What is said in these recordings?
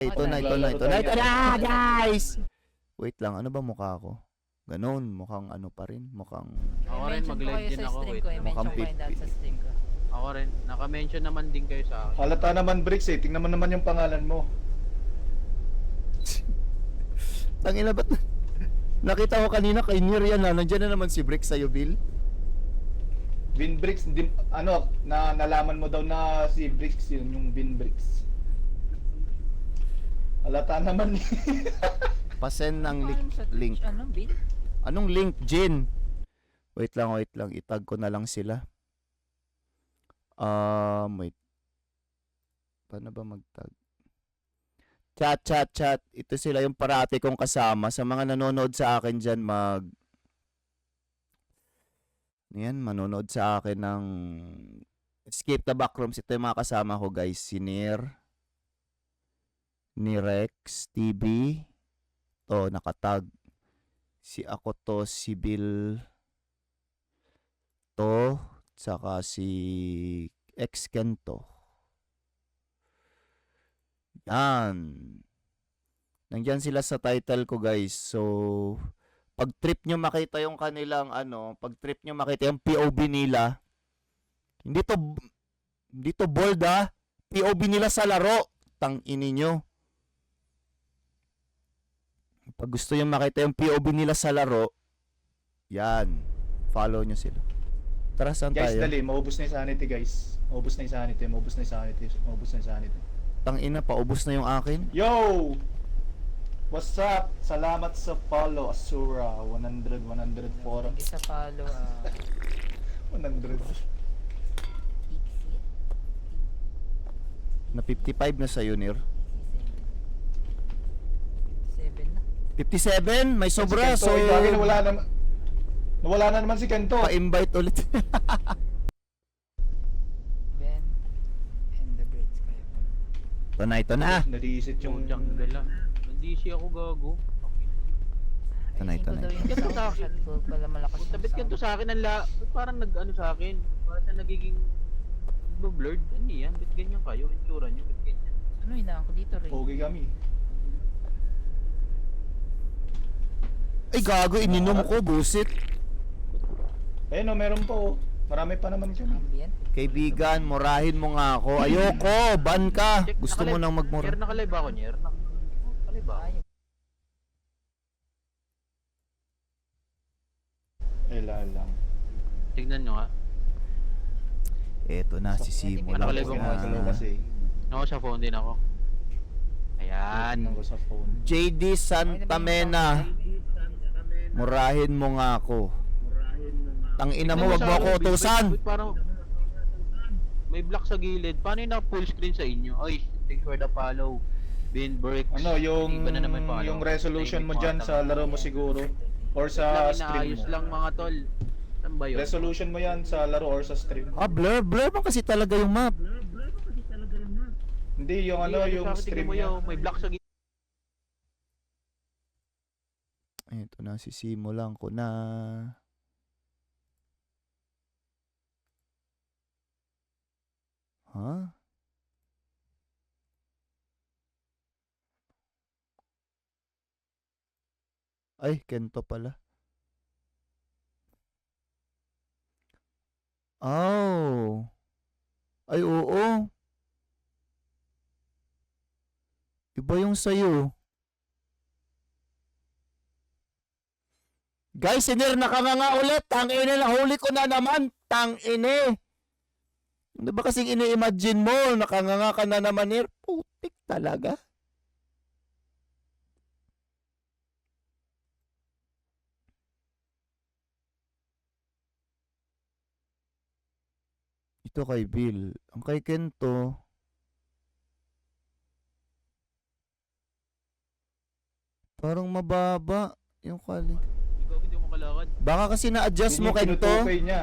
Ito na, guys! Wait lang, ano ba mukha ko? Ganon, mukhang ano pa rin, mukhang... Ako rin, mag-live din ako. Wait, mukhang I-mention ko yung dahil sa stream ko. ako rin. Naka-mention naman din kayo sa akin. Halata naman, Bricks eh. Tingnan mo naman yung pangalan mo. Tangina ba't... Nakita ko kanina kay Nir yan na, nandiyan na naman si Brick sa'yo, Bill. Vin Bricks, nalaman mo daw na si Bricks yun, yung Vin Bricks. Halata naman eh. Pasend ng Ano sa link. Twitch? Ano, Bill? Anong link, Jin? Wait lang. Itag ko na lang sila. Wait. Paano ba mag-tag? Chat. Ito sila yung parati kong kasama. Sa mga nanonood sa akin dyan, manonood sa akin ng Escape the Backrooms. Ito yung mga kasama ko, guys. Si Nir, ni Rex TV. To, nakatag. Si ako to, si Bill to, saka si X-Ken to. Yan. Nandiyan sila sa title ko, guys. So, pag trip nyo makita yung kanilang pag trip nyo makita yung POV nila, hindi to bold POV nila sa laro. Tangini nyo. Pag gusto nyo makita yung POV nila sa laro, yan. Follow nyo sila. Tara, saan Guys, tayo? dali. Maubos na yung sanity, guys. Maubos na yung sanity. Tangina, paubos na yung akin. Yo! What's up? Salamat sa follow, Asura. 100. Thank you sa follow. 100. Na 55 na sa'yo, Nir. 7 na. 57? May sobra, Si so... Kento, gagi, nawala na naman si Kento. Pa-invite ulit. Ben and the Great Sky. Ito na. Na-reset Yung yung... jungle lang. Hindi siya ako gago. Ito na. Ganito sa akin. Pala malakas yung Ba't ganito sound. sa akin ang ba't parang nag-ano sa akin? Parang siya nagiging blurred. Ano yan? Ba't ganyan kayo? Itsura nyo, ba't ganyan? Ano hinaan ko dito rin? Pogi kami. Ay, gago, ininom ko, busit. Ayun o, meron pa oh. Marami pa naman dyan. Ambient? Kaibigan, murahin mo nga ako. Ayoko, ban ka. Check, Gusto mo nang magmura. Nyer, nakalive ako, Nyer. Nakalive ako. Ay, Lang. Tignan nyo nga. Eto na, sisimula Ano ko kalibang Tingnan ko na. kasi. Ako sa phone din ako. Ayan. Tingnan ko sa phone. JD Santamena, murahin mo nga ako. Tangina mo, wag mo ako utusan. Wait, parang may block sa gilid. Paano yung full screen sa inyo? Ay, thanks for the follow. Bin Bricks. Ano, Iba na naman follow. yung resolution mo dyan sa laro mo siguro. Or Lang, sa stream inaayos mo. lang mga tol. Saan ba yun? Resolution mo yan sa laro or sa stream. Blur man kasi talaga yung map. Hindi, yung Hindi, yung sa akin, stream tingnan mo niya. yung may block sa gilid. Eto na, sisimulan ko na. Ha? Ay, Kento pala. Oh. Ay, oo. Iba yung sayo. Guys, sinir nakanganga ulit. Tangine, nahuli ko na naman. Tangine. Ano ba kasing ini-imagine mo? Nakanganga ka na naman, Nir. Putik talaga. Ito kay Bill. Ang kay Kento, parang mababa yung quality. Ikaw, hindi mo kalakad. Baka kasi na-adjust mo, Yun yung Kento. tinutukoy niya.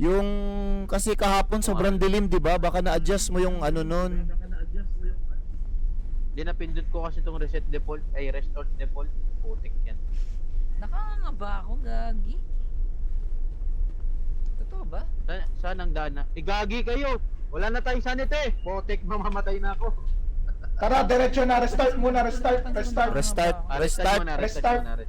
Yung kasi kahapon sobrang dilim, 'di ba? Baka na-adjust mo yung ano nun. Hindi napindot ko kasi itong reset default, ay restore default. Putik yan. nakanganga ba ako, gagi? Totoo ba? Saan ang daan na? Igagi kayo! Wala na tayong sanite! Putik, mamamatay na ako. Tara, diretso na. Restart muna. Restart. Restart. Restart Restart. muna, Restart. muna.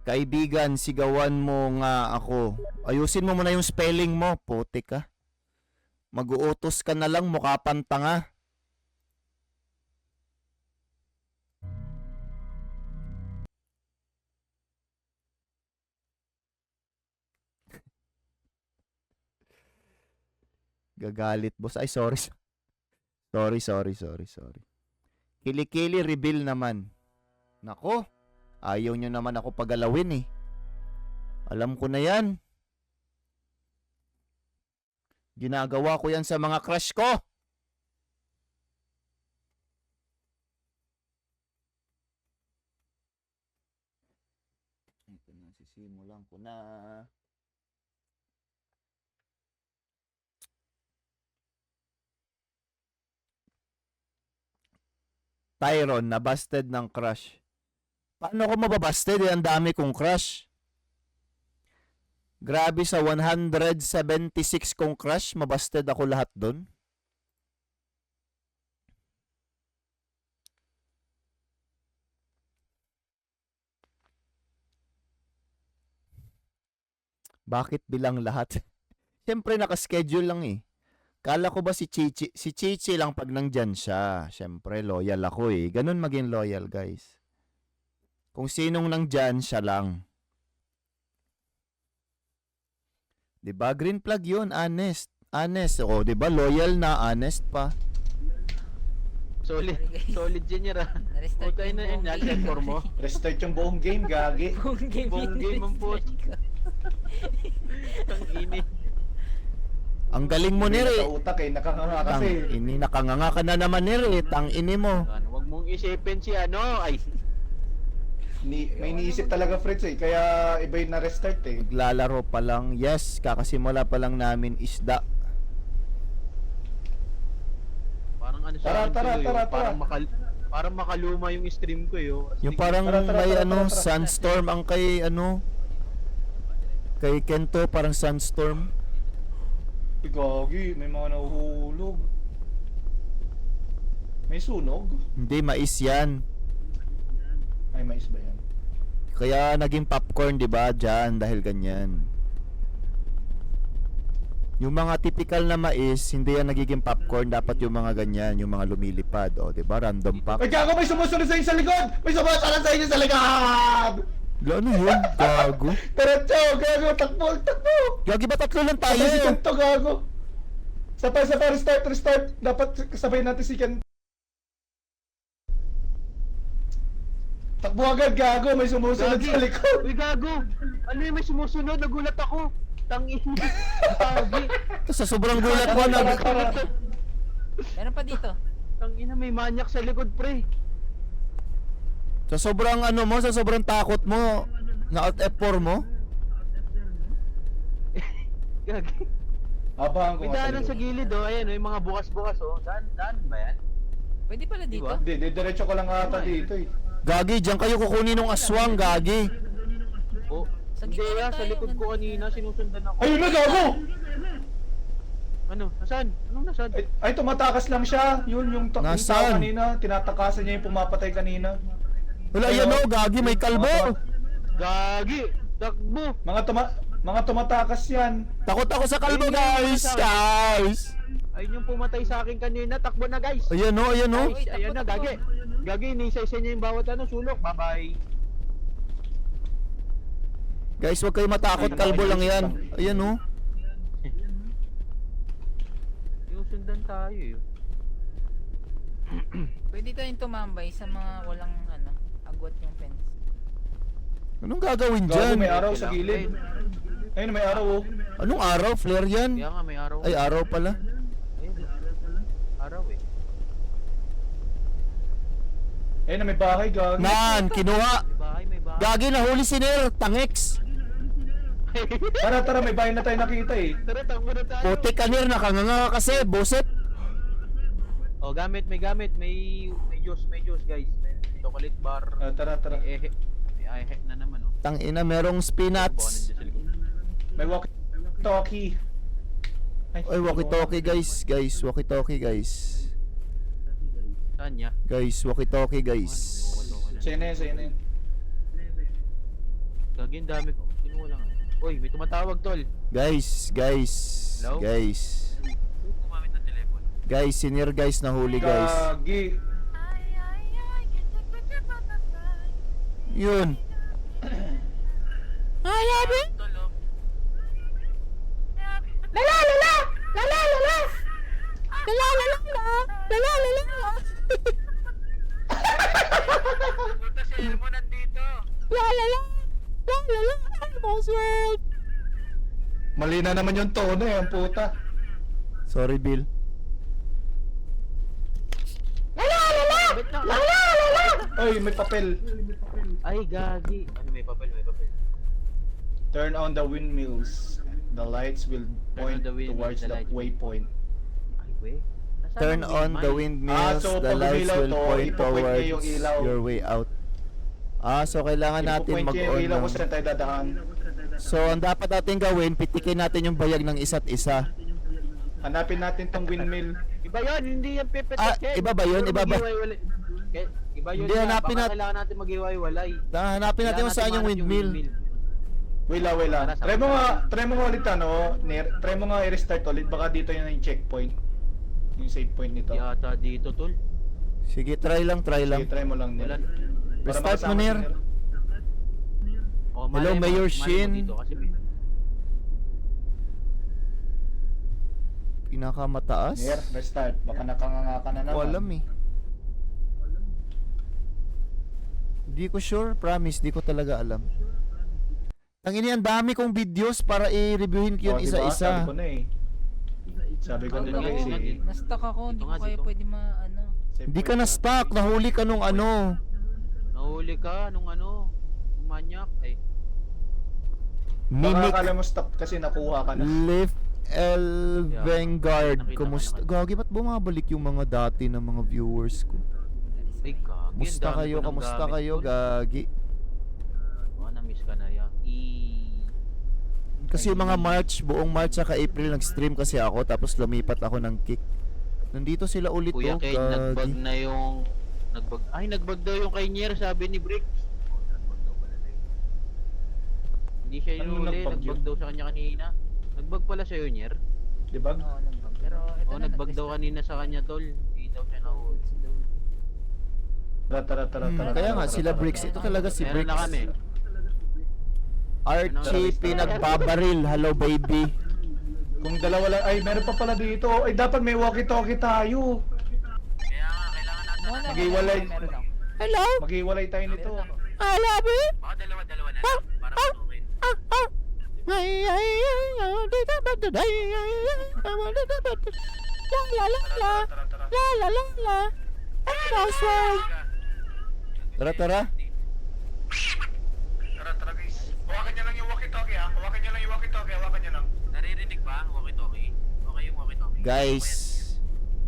Kaibigan, sigawan mo nga ako. Ayusin mo muna yung spelling mo, putik ka. Mag-uutos ka na lang, mukha pang tanga. Gagalit, boss. Ay, sorry. Sorry. Kilikili reveal naman. Nako, ayaw nyo naman ako pagalawin eh. Alam ko na yan. Ginagawa ko yan sa mga crush ko. Ito na, sisimulan ko na. Tyron, nabasted ng crush. Paano ko mababasted? Ang dami kong crush. Grabe, sa 176 kong crush, mabasted ako lahat doon. Bakit bilang lahat? Siyempre nakaschedule lang eh. Kala ko ba si Chichi? Si Chichi lang pag nandyan siya. Siyempre, loyal ako eh. Ganun maging loyal, guys. Kung sinong nandyan, siya lang. 'Di ba? Green flag 'yun, honest. Honest. O, 'di ba? Loyal na, honest pa. Solid. Solid Junior ah. Na-restart Puta yung na yun, buong nasa game. form mo. Restart yung buong game, gagi. Buong game. Buong game ang na-restart ko. Ang init. Ang galing mo, Hindi Nere. sa utak eh. Nakakanga Tang kasi. ini, nakanganga ka na naman, Nere. Tang ini mo. Huwag mong isipin si ano. Ay, May iniisip talaga, Fritz eh. Kaya iba yung na-restart eh. Naglalaro pa lang. Yes, kakasimula pa lang namin isda. parang ano sa Tara, akin tara, tuloy, tara, oh. Parang makaluma yung stream ko yo. Yung parang Tara, tara, may tara, ano, tara, tara. sunstorm ang kay ano. Kay Kento, parang sunstorm. Uy, gagi. May mga nahuhulog. May sunog? Hindi, mais yan. Ay, mais ba yan? Kaya naging popcorn, di ba? Diyan, dahil ganyan. Yung mga typical na mais, hindi yan nagiging popcorn. Dapat yung mga ganyan, yung mga lumilipad. O, di ba? Random pack. Ay, gago! May sumusunod sa inyo sa likod! May sumusunod sa inyo sa likod! Ano yun? Gago. Diretso! Gago! Takbo! Takbo! Gagi ba tatlo lang tayo? Sabay si Kento, gago! Sabay, restart! Dapat kasabay natin si Kento. Takbo agad, gago! May sumusunod sa likod! Uy, gago! Ano yung may sumusunod? Nagulat ako! Tangin! Gagi! Sa sobrang gulat ko, Tara. Meron pa dito. Tangina, may manyak sa likod, pre! sa sobrang ano mo, sa sobrang takot mo, na alt F4 mo, Gagi! Habang ko May daanan sa gilid, oh. Ayan, oh, yung mga bukas-bukas, oh. Daan ba yan? Pwede pala dito. Diba? Hindi, diretso ko lang ata dito eh. Gagi, diyan kayo kukunin ng aswang, Gagi. Oh, Sa hindi gitna ah, sa tayo, likod ko kanina, sinusundan ako. Ayun na, gago! Ano? Nasaan? Anong nasaan? Ay, tumatakas lang siya. Yun, yung yung tao Nasaan? kanina. Tinatakasan niya yung pumatay kanina. Wala yan o, Gagi, may kalbo. Gagi! Takbo! Mga tumatakas yan. Takot ako sa kalbo, Ayun, guys. ayun, Guys. Ayun yung pumatay sa akin kanina. Takbo na, guys! Ayan o, ayan o. Guys, ayan na, Gagi! Gagi, inisay-say niya yung bawat ano, sulok. Bye-bye! Guys, huwag kayo matakot, kalbo lang yan. Ayan o. Sinusundan tayo, eh. Pwede tayong tumambay sa mga walang ano, agwat yung fence. Anong gagawin Gago, dyan? may araw sa gilid. Ayun, may araw oh. Anong araw? Flare yan? Kaya nga, may araw. Ay, araw pala. Ayun, araw eh. Ayun, may bahay, gago. Nan, kinuha. May bahay. Gagi, nahuli si Ner. Tangix. Tara, may bahay na tayo nakita eh. Tara, takbo na tayo. Putik ka, Ner. Nakanganga ka kasi. Buset. Oh, may gamit. May juice, guys. May chocolate bar. Tara, tara. May ehe na naman, oh. Tangina, merong Baka spinats. nandiyan sa likod. May walkie-talkie. Oy, walkie-talkie guys. Guys, walkie-talkie guys. Saan niya? Guys, walkie-talkie guys. Sa'yo na yun, sa'yo na yun. Gagi, ang dami ko. Kinuha lang. Uy, may tumatawag, tol. Guys, guys. Hello? Guys. Gumamit ng telepono. Guys, senior guys nahuli guys. Gagi. Yun. Ay, abi. Tol, oh. Lala, lala. Lala, lala. Lala, lala. Lala, lala. Puta, si Elmo nandito. Lala, lala. Lala, lala. Elmo's World. Mali na naman yung tono eh, ang puta. Sorry, Bill. Wait lang. Oy, may papel. Ay, gagi. Ano, may papel, may papel. Turn on the windmills. The lights will point the windmills, towards the the lights will waypoint. Ay, we. Nasaan Turn ang on the windmill? windmills. so The pag lights umilaw will to, point ipopoint niya yung towards ilaw. your way out. So kailangan natin Ipo-point niya yung mag-on ilaw ng... kung saan tayo dadaan. So, ang dapat natin gawin, pitikin natin yung bayag ng isa't isa. Hanapin natin tong windmill. Iba yun, hindi yan pipitik. Ah, iba ba yun? Iba ba? Iba yun Hindi, na, hanapin baka nat- kailangan natin mag-iwalay. Hanapin natin kung saan yung windmill. Wala. Para sa Try mo nga ulit ano, try mo nga i-restart ulit. Baka dito yun yung checkpoint. Yung save point nito. Yata dito, tol. Sige, try lang. Sige, try mo lang Wala. nila. Restart mo, Nir. Oh, Hello, malay mo, Mayor malay mo Shin. dito kasi may- Pinakamataas? Nir, restart. Baka nakanganga ka na naman. Ko alam eh. Di ko sure, promise, di ko talaga alam. Tangina, ang dami kong videos para i-reviewin ko yun Oh, diba? isa-isa. Sabi ko na eh. Sabi ko din Ako, guys eh. Na-stuck ako, hindi Ito ko nga, kaya dito. pwede ano. Save Hindi point ka natin. na-stuck, nahuli ka nung ano. Nahuli ka nung ano, nung manyak. Ay, Baka Mimic akala mo stuck kasi nakuha ka na. Lift L Yeah, Vanguard. nakita ko, Kumusta? nakita. Gagi, ba't bumabalik yung mga dati ng mga viewers ko? ay kagi. Kamusta kayo? Kamusta kayo, Gagi? Na-miss ka na ya. Kasi yung mga March, buong March saka April nag-stream kasi ako tapos lumipat ako ng Kick. Nandito sila ulit Kuya oh, Kate, nagbag Gagi. na yung... nagbag daw yung kay Nier, sabi ni Bricks. Nagbag daw pala na yun. Hindi siya yung Ano huli, nagbag nagbag yun? daw sa kanya kanina. Nagbag pala sa'yo, Nier. Diba? Oo, nagbag. Pero ito Oo, nagbag daw kanina sa kanya, tol. Hindi daw siya nahuli. Tara. Kaya nga, sila Bricks. Ito talaga si Meron Bricks. na kami. Archie pinagbabaril. Hello, baby. Kung dalawa lang, ay meron pa pala dito. Ay dapat may walkie-talkie tayo. Kaya nga, kailangan natin. Mag-iwalay. Meron ako. Hello? Mag-iwalay tayo nito. I love you. Baka dalawa-dalawa na lang, para matukin. La la la la. La la la la. Elmo's World. Tara. Tara guys. Hawakan niyo lang yung walkie-talkie ha. Hawakan niyo lang yung walkie-talkie. Hawakan niyo lang. Naririnig ba? Walkie-talkie? Okay yung walkie-talkie. Guys,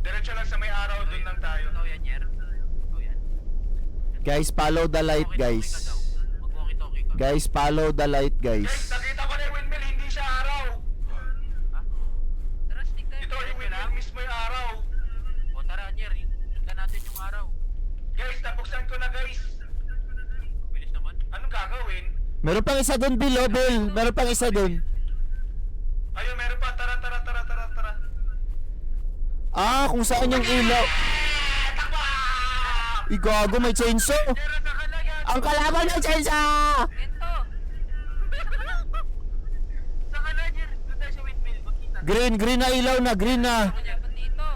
Diretso lang sa may araw, doon lang tayo. Ikaw yan, Nier. Ikaw yan. guys, follow the light, guys. Mag-walkie-talkie ka. Guys, follow the light, Guys, guys. nakita ko na yung windmill, hindi siya araw. Ha? Tara, stick tayo. Ito yung windmill mismo yung araw. O tara, Nier. Sundan natin yung araw. Guys, nabuksan ko na guys. Bilis naman. Anong gagawin? Meron pang isa doon, Bill, oh, Bill. Meron pang isa doon. Ayun, meron pa. Tara. Ah, kung saan yung ilaw. Igago, may chainsaw. Meron na kalayan. Ang kalaban may chainsaw! Ito! Saan ka na, Nier? Doon tayo sa windmill. Magkita. Green na ilaw na, green na. Dapat dito.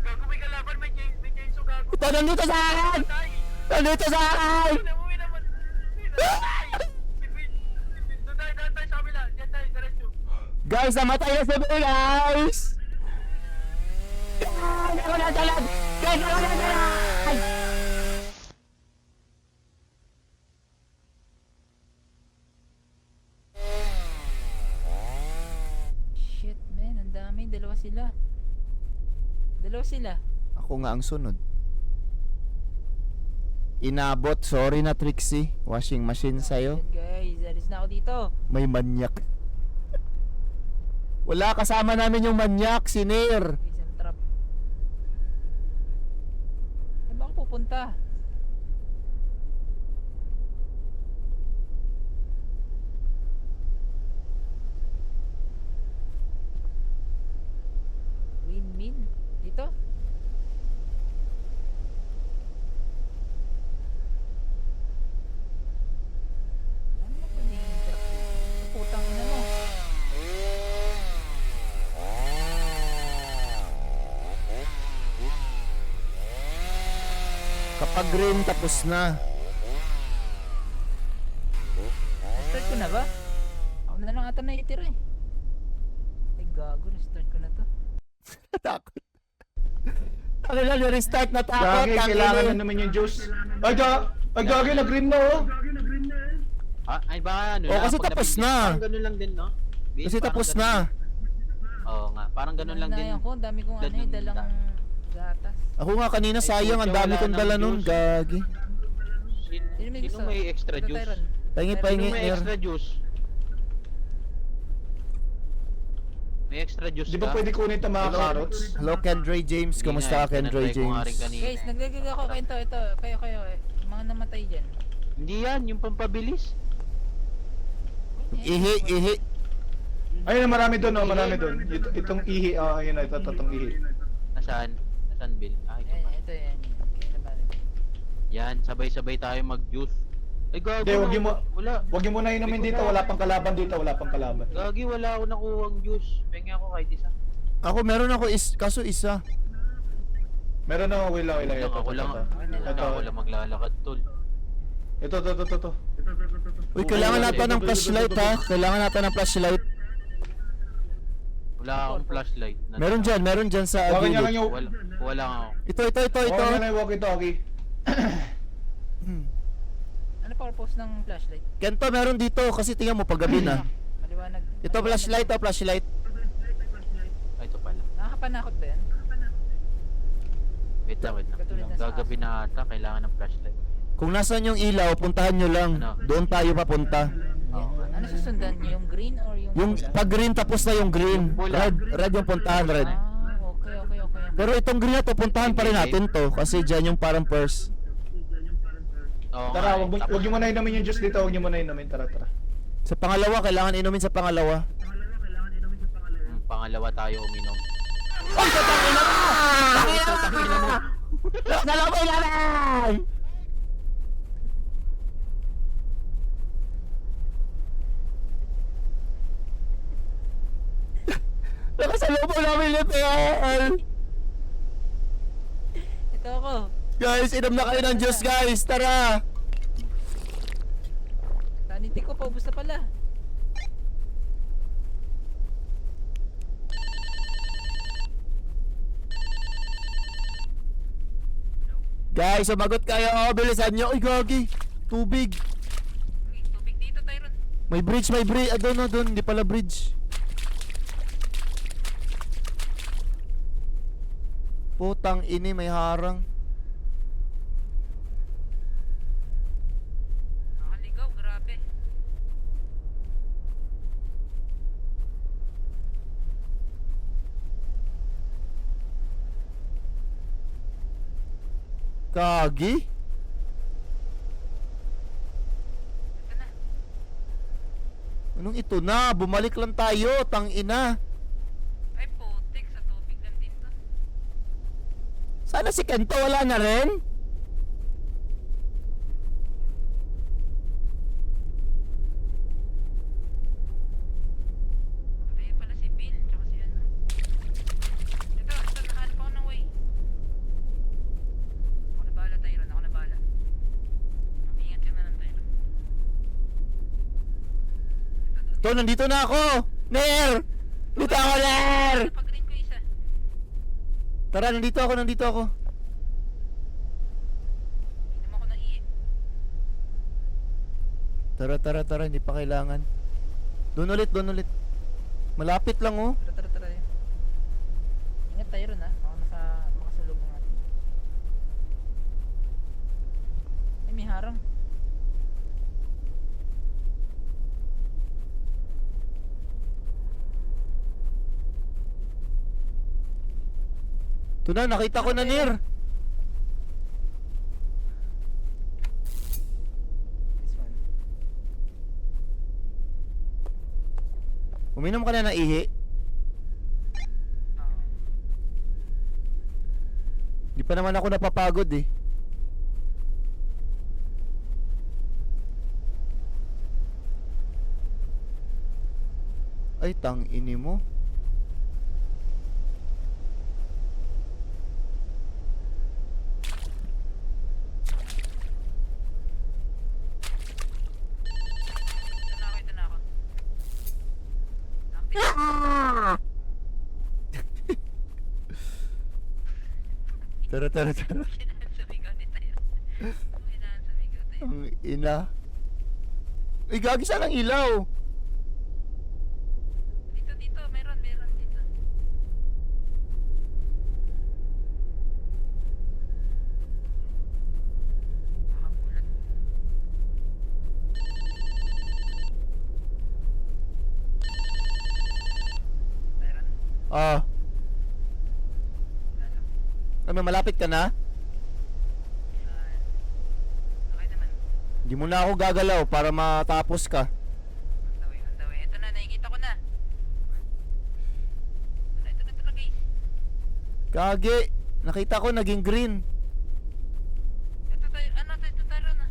Gago, may kalaban. May chainsaw, gago. Ito, nandito sa akin! Nandito sa akin! Uwi naman. Doon tayo sa kabila. Diyan tayo, diretso. Guys, namatay na si Bill, guys! Guys, ako na dalag! Guys, ako na dalag! Shit, man. Ang dami. Dalawa sila. Dalawa sila. Ako nga ang sunod. Inabot. Sorry na, Trixie. Washing machine sa'yo. Yan, guys, alis na ako dito. May manyak. Wala, kasama namin yung manyak, si Nair. Guys, ang trap. Saan ba ako pupunta? Win-win. Dito? Ano ba pwede yung truck dito? Putang ina mo. Kapag green, tapos na. Start ko na ba? Ako na lang ata naitira eh. Ay gago, restart ko na to. Takot. Ano na, restart na takot. Gagi, kailangan na naman yung juice. Ay, gagi, nag-green na oh. Ah, ay baka ano Oh, kasi pag tapos nabigyan- na. Parang ganun lang din, no? Bis, Kasi parang tapos ganun na. lang. Oo nga, parang ganun lang din. Ko, dami kong Dad ano eh, ng dalang gatas. Ako nga kanina Ay, sayang, ang pucha, dami wala kong nang dala nun, juice. gagi. Sino may extra Ito, juice? Tyron. Pahingi, Tyron, pahingi. Sino may Nair. extra juice? May extra juice Di ba ka? pwede kunin ito mga carrots? Hello, Kendray James. Hindi Kamusta nga, ka, Kendray tinatry ko nga rin James? kanina. Guys, naglagag ako kayo ito. Kayo eh. Yung mga namatay dyan. Hindi yan, yung pampabilis. Ihi. Ayun, marami doon oh, marami doon. Itong ihi, ayun na, itong ihi. Nasaan? Nasaan, Bill? Ah, ito pa. Ito yan. Kayo na balik. Yan, sabay-sabay tayo mag-juice. Ay, gago. Hindi, wag mo, Wala. wag mo na inumin dito, wala pang kalaban dito, wala pang kalaban. Gagi, wala ako nakuhang juice. Pengi ako kahit isa. Ako meron ako kaso isa. Meron na, wait lang, Ako lang, ako lang maglalakad, tol. Ito. Uy, kailangan natin ng flashlight ha. Kailangan natin ng flashlight. Wala akong flashlight. Meron dyan sa Huwag niya lang gilid. yung, Wala ako. Ito. huwag niya lang yung walkie-talkie. Ano purpose ng flashlight? Kento, meron dito kasi tingnan mo paggabi na. Maliwanag. Ito flashlight o flashlight. Ay, ito pala. Nakakapanakot ba yan? Wait lang. Katulad na sa Gagabi na ata, kailangan ng flashlight. Kung nasan yung ilaw, puntahan nyo lang. Ano? Doon tayo papunta. Oo. Ano susundan niyo? Yung green or yung... Yung pag green tapos na yung green. Pula. Red yung puntahan, red. Ah, okay. Pero itong green na to, puntahan pa rin natin to. Kasi dyan yung parang first. Oo Tara, nga, wag niyo muna inumin yung juice dito, wag niyo muna inumin, tara. Sa pangalawa, kailangan inumin sa pangalawa. Pangalawa tayo uminom. Ay, tatangin na mo! Tatangin na mo! Nalabay namin! Nakasalubong namin ni PL! Ito ako. Guys, inom na kayo ng juice, guys! Tara! Sanity ko, paubos na pala. Guys, sumagot kayo! Oh, bilisan nyo! Uy, gagi! Tubig! Uy, tubig dito, Tyron. May bridge! Doon, hindi pala bridge. Putang ini, may harang. Nakaligaw, grabe. Kagi? Ito na. Anong ito na? Bumalik lang tayo, tang ina. Ay, putik. Sa tubig lang din to. Sana si Kento wala na rin. Kaya pala si Bill, tsaka si ano. Ito, nakahanap ako ng way. Ako na bahala, Tyron. Ako na bahala. Mag-ingat ka na lang, Tyron. To, nandito na ako. Ner! Dito ako, Ner! Napag-green ko isa. Tara, nandito ako. Inom ako ng ihi. Tara, hindi pa kailangan. Doon ulit. Malapit lang, oh. Tara. Ingat, Tyron, ha. Baka makasalubong natin. harang. Ito na, nakita ko na, Nir. This one. Uminom ka na ng ihi. Ah. Di pa naman ako napapagod eh. Ay, tang ini mo. Ito na ako. Active. Tara, tara, tara. Sumigaw ni tayo. Sumigaw tayo. Ang ina. Ay, gagi saan ang ilaw? Dito, meron dito. Nakabulat. Meron. Ah, Wala lang. ano, malapit ka na? Okay naman. Hindi mo na ako gagalaw para matapos ka. On the way. Ito na, nakikita ko na. Ito na guys. Gagi, nakita ko naging green. Ito tayo, ito tayo na.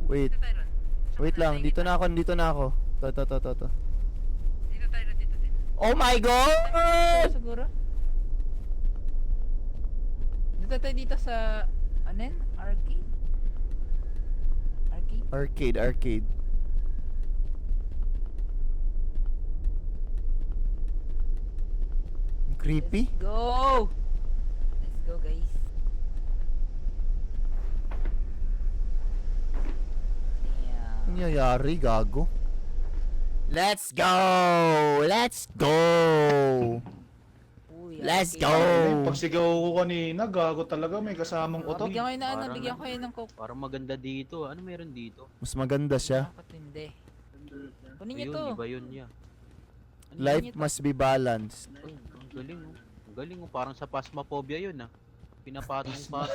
Wait, Ito tayo ron. wait lang, dito na ako. Dito. Dito tayo. Oh my god! Siguro. Dito tayo dito sa, ano yun? Arcade? Arcade. Creepy. Let's go! Let's go guys. Ano nangyayari, gago? Let's go! Uy, Let's arcade. go! Pagsigaw ko kanina, gago talaga, may kasamang utot. Bigyan kayo na ano, Parang bigyan kayo ng coke. Parang maganda dito. Ano meron dito? Mas maganda siya. Dapat hindi. Kunin niyo Ayun, to. iba yun niya. Life must be balanced. Ay, ang galing oh. Ang galing oh. Parang sa Phasmophobia yun ah. Pinapatong-patong.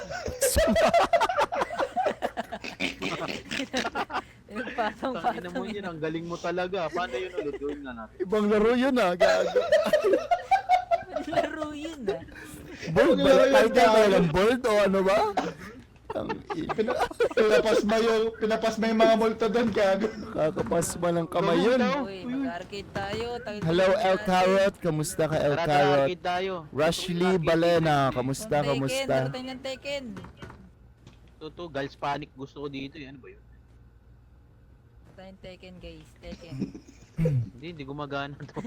Tangina mo yun, ang galing mo talaga. Paano yun ulit? Gawin na natin. Ibang laro yun ah, gago. Laro yun ah. Bold ba? Laro yun, Kahit gago. ba lang bold o ano ba? Pinapas mo yung mga multo doon, gago. Kakapas ba ng kamay yun? Uy, mag-arcade tayo. Hello El Carrot, kamusta ka El Tara, tara, Carrot? arcade tayo. Rushley Balena, kamusta, Laro kamusta? tayo ng Tekken. Ito, Girls Panic. Gusto ko dito. Ano ba yun? Laro tayo ng Tekken guys. Tekken. Hindi gumagana to.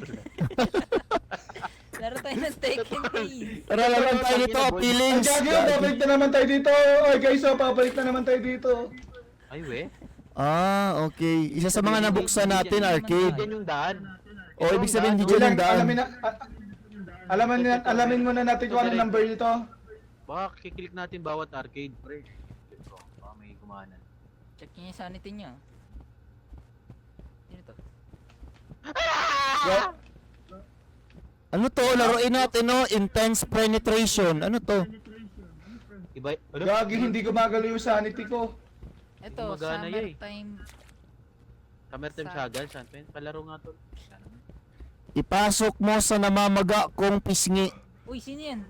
Laro tayo ng Tekken guys. Tara, laruan tayo nito, Ay, feelings! gago, babalik na naman tayo dito. Oy guys, babalik na naman tayo dito. Ay, we. Ah, okay. Isa sa mga nabuksan natin, arcade. Yan yung daan. O, ibig sabihin, di Wait dyan lang, ang daan. alamin muna natin kung anong number nito. Baka kiklik natin bawat arcade, pre. Baka may gumana. Check niyo yung sanity niyo. Sino to? Ano to? Laruin natin, no? Intense penetration. Ano to? Iba, ano? Gagi, hindi gumagalaw yung sanity ko. Ito, Gumagana yan eh. summertime. Summertime Sagal, Sanpen. Palaro nga to. Ipasok mo sa namamaga kong pisngi. Uy, sino yan?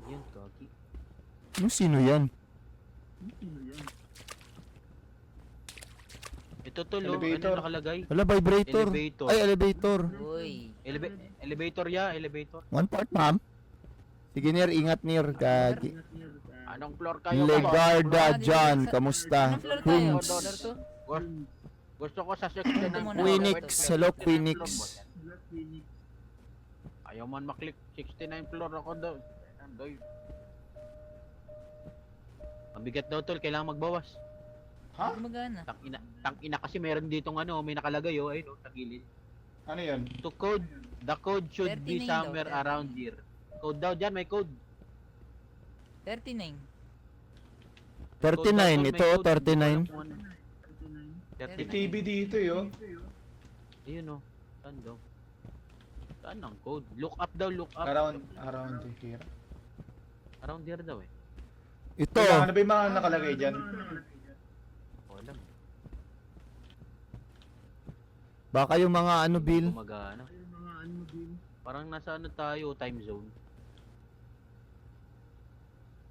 Yan, kaki. Ano sino yan? Ito to, lo. Ano Elevator. nakalagay? Wala, vibrator. Elevator. Ay, elevator. Uy. Elevator ya, elevator. One part, ma'am. Sige, Nir. Ingat, Nir. Gagi. Anong floor kayo? Legarda Baka dito John. sa- Kamusta? Anong floor tayo? Hums. Floor to? Gusto ko sa section ng Muna. Queenix. Hello, Queenix. Ayaw man maklik 69 floor ako daw. Andoy. Mabigat daw tol, kailangan magbawas. Ha? Gumagana. Tang ina kasi meron ditong ano, may nakalagay oh, ayun oh, sa gilid. Ano yun? To code, the code should be 39 daw, somewhere 39. around here. Code daw dyan, may code. 39. 39, ito oh, 39. 39. May TV dito yo. Ayun o. Saan daw? Saan ang code? Look up daw, look up. Around here. Around here daw eh. Ito. Ano ba yung mga nakalagay dyan? Wala. Baka yung mga ano, Bill. Gumagana. Parang nasa ano tayo, time zone.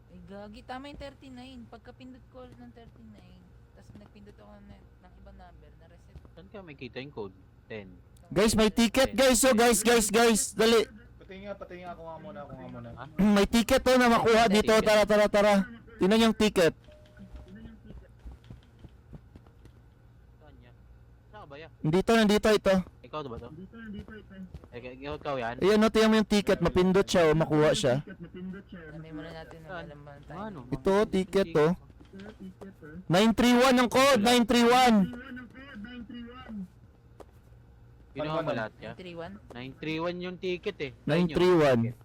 Ay, gagi. Tama yung 39. Pagkapindot ko ulit ng 39, tapos nagpindot ako ng ibang number, na-reset. Saan ka may kita yung code? 10. Guys, may ticket guys. So guys. Dali. Pati nga ako nga muna. Ha? May ticket to na makuha dito. Tara. Tingnan yung ticket. Saan yan? Saan ka ba yan? Nandito ito. Ikaw ba to? Ikaw yan? Ayan, no, tingnan mo yung ticket. Mapindot siya o makuha siya. Alamin muna natin na Saan? alam ba tayo. Ano? Ito, ticket to. 931 ang code, 931. Ginawa mo lahat ya? 31? 931 yung ticket eh. 931.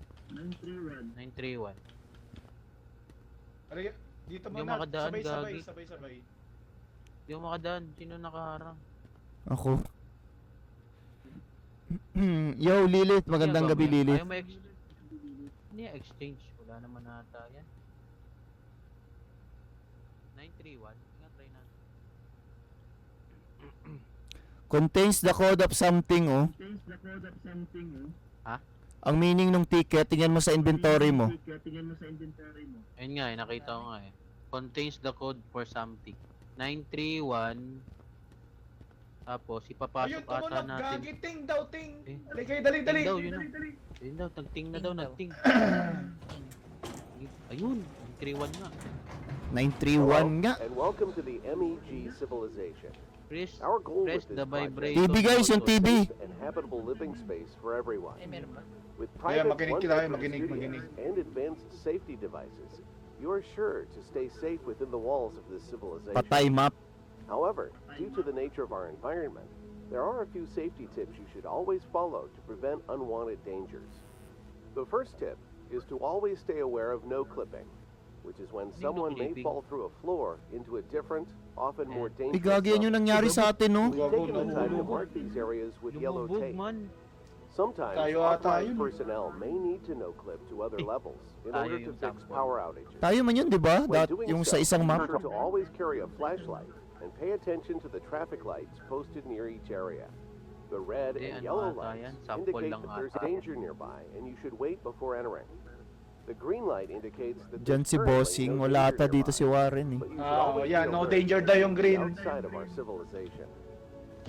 931. Aray, dito Hindi muna. makadaan, gagi. Sabay. Hindi ako makadaan. Sino nakaharang? Ako. Yo, Lilith. Magandang gabi, Lilith. Ayaw Hindi exchange. Wala naman nata yan. 931. Nga, try natin. Contains the code of something, oh. Ha? Ang meaning ng ticket, tingnan mo sa inventory mo. Ayun nga eh, nakita ko nga eh. Contains the code for something. 931. Tapos, ipapasok Ayun, ata tumunog. natin. Gagi, ting daw, ting. Eh. Dali kayo, dali. Ting daw, yun na. Ayun daw, nagting na daw, Ting daw. nagting. Ayun, 931 nga. 931 nga. And welcome to the MEG civilization. Press, Our goal press with the this project vibrator. TV guys, yung TV. and habitable living space for everyone. Ay, meron ba? With Kaya private makinig one-bedroom tayo, makinig. studios and advanced safety devices, you are sure to stay safe within the walls of this civilization. Patay map. However, due to the nature of our environment, there are a few safety tips you should always follow to prevent unwanted dangers. The first tip is to always stay aware of no clipping, which is when someone may clipping? fall through a floor into a different, often more dangerous Igagi, yan yung zone. nangyari sa atin, no? We've taken the time to mark these areas with yellow Lumubog tape. man. Sometimes Tayo ata authorized yun. personnel may need to no clip to other levels in Tayo order to yung fix sample. power outages. Tayo man yun, di ba? When doing Yung so, sa isang be map. sure to always carry a flashlight and pay attention to the traffic lights posted near each area. The red Hindi, and ano yellow ata lights yan? Sample indicate lang that there's ata. danger nearby and you should wait before entering. The green light indicates that Diyan there's si currently Bossing. no Wala danger ata dito nearby. si Warren, eh. But you should Ah, always yan, be no alert danger to daw yung the green. outside of our civilization.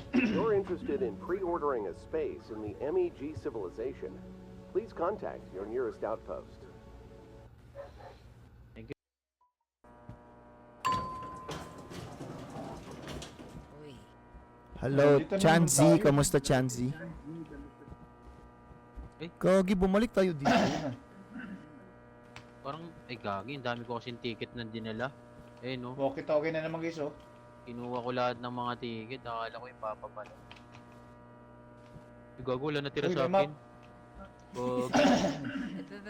If you're interested in pre-ordering a space in the MEG civilization, please contact your nearest outpost. Uy. Hello, Dito naman Chanzi. tayo. Kamusta, Chanzi? Eh? Gagi, bumalik tayo dito. Parang, ay gagi, ang dami ko kasing ticket na dinala. Eh no, Walkie-talkie na naman guys, oh. kinuha ko lahat ng mga ticket. Akala ko yung papapala. Gago, wala natira Uy, sa may map. akin. Oh,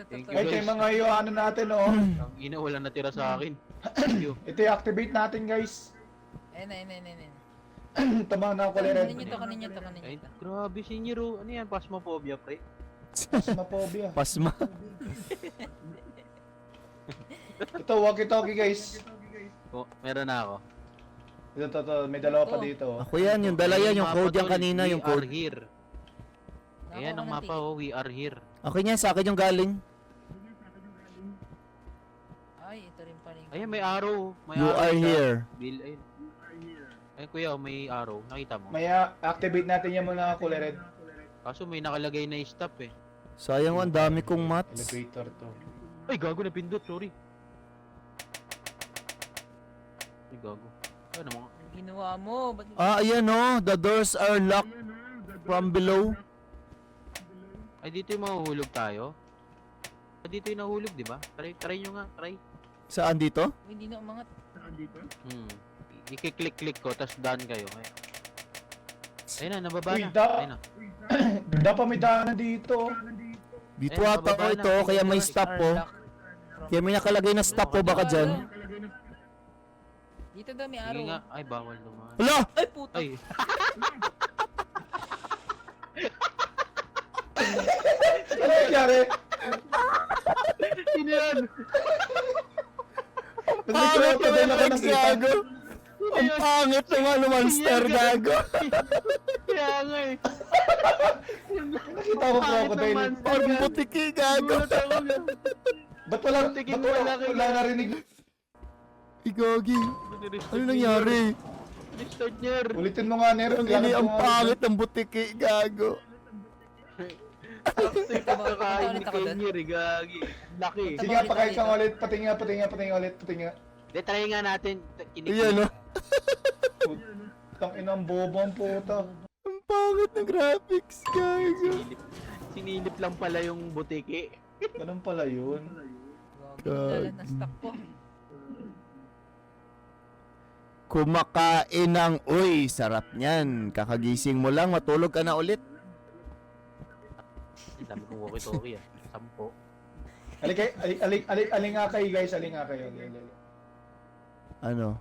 Thank you. Ay, ito yung mga yung ano natin, oh. ang ina, wala natira sa akin. Thank you. Ito yung activate natin, guys. Ayun. Tama na ako, Leren. Kanin nyo to. Ay, grabe, Shinjiro. Ano yan? Phasmophobia, pre? Phasmophobia. Pasma. Ito, walkie-talkie, guys. Oh, meron na ako. Ito, may dalawa pa dito, oh. Ako yan, yung dala yan, yung mapa, code yan tol. kanina, yung We are code. here. Ayan ang mapa, oh. We are here. Okay yan, sa akin yung galing. Ay, ito rin pala yung... Ayan, may arrow. May You arrow are siya. here. Bill, ayun. Ay, kuya, oh, may arrow. Nakita mo? May activate natin yan muna, Kulered. Kaso may nakalagay na stop eh. Sayang, ang dami kong mats. Elevator to. Ay, gago na pindot. Sorry. Ay, gago. Ano mga? Ginawa mo. Ba't... Ah, ayan oh, the doors are locked from below. Ay, dito yung mahuhulog tayo. Ah, dito yung nahulog, di ba? Try nyo nga. Try. Saan dito? Uy, hindi na umangat. I-click ko, tas daan kayo. Ayun na, nababa Uy, na. Ayun na. Dapat may daanan dito. Dito Eh, ata bababa ko na. ito, kaya may stop po. Lock. Kaya may nakalagay na stop po baka dyan. Dito daw may Sige araw. nga. Ay, bawal dumaan. Hala! Ay, puta. Ay, Ano nangyari? sino yan? Pangit Nagkakaroon yung ako ng effects, kita. gago. Ang pangit ng ano, monster, gago. Kaya nga eh. Nakita ko crocodile. Parang butiki, gago. Ba't wala narinig? Ay, gagi. Ano nangyari? Restart niya. Ulitin mo nga, Nero. Ang ini, ang pangit ng butiki, gago. Toxic ang Punta kakain ni ulit ako doon. Kenyer eh, gagi. Laki. Sige nga, pakain ka ulit. Patingin ulit. De, try nga natin. Ayan, no? Tang ina, ang bobo ang puta. Ang pangit ng graphics, gago. Sinilip lang pala yung butiki. Ganun pala yun. Dala na stock ko. Kumakain ng, uy, sarap niyan. Kakagising mo lang, matulog ka na ulit. Ang dami kong walkie-talkie ah. 10. Aling nga kayo guys, aling nga kayo. Ano?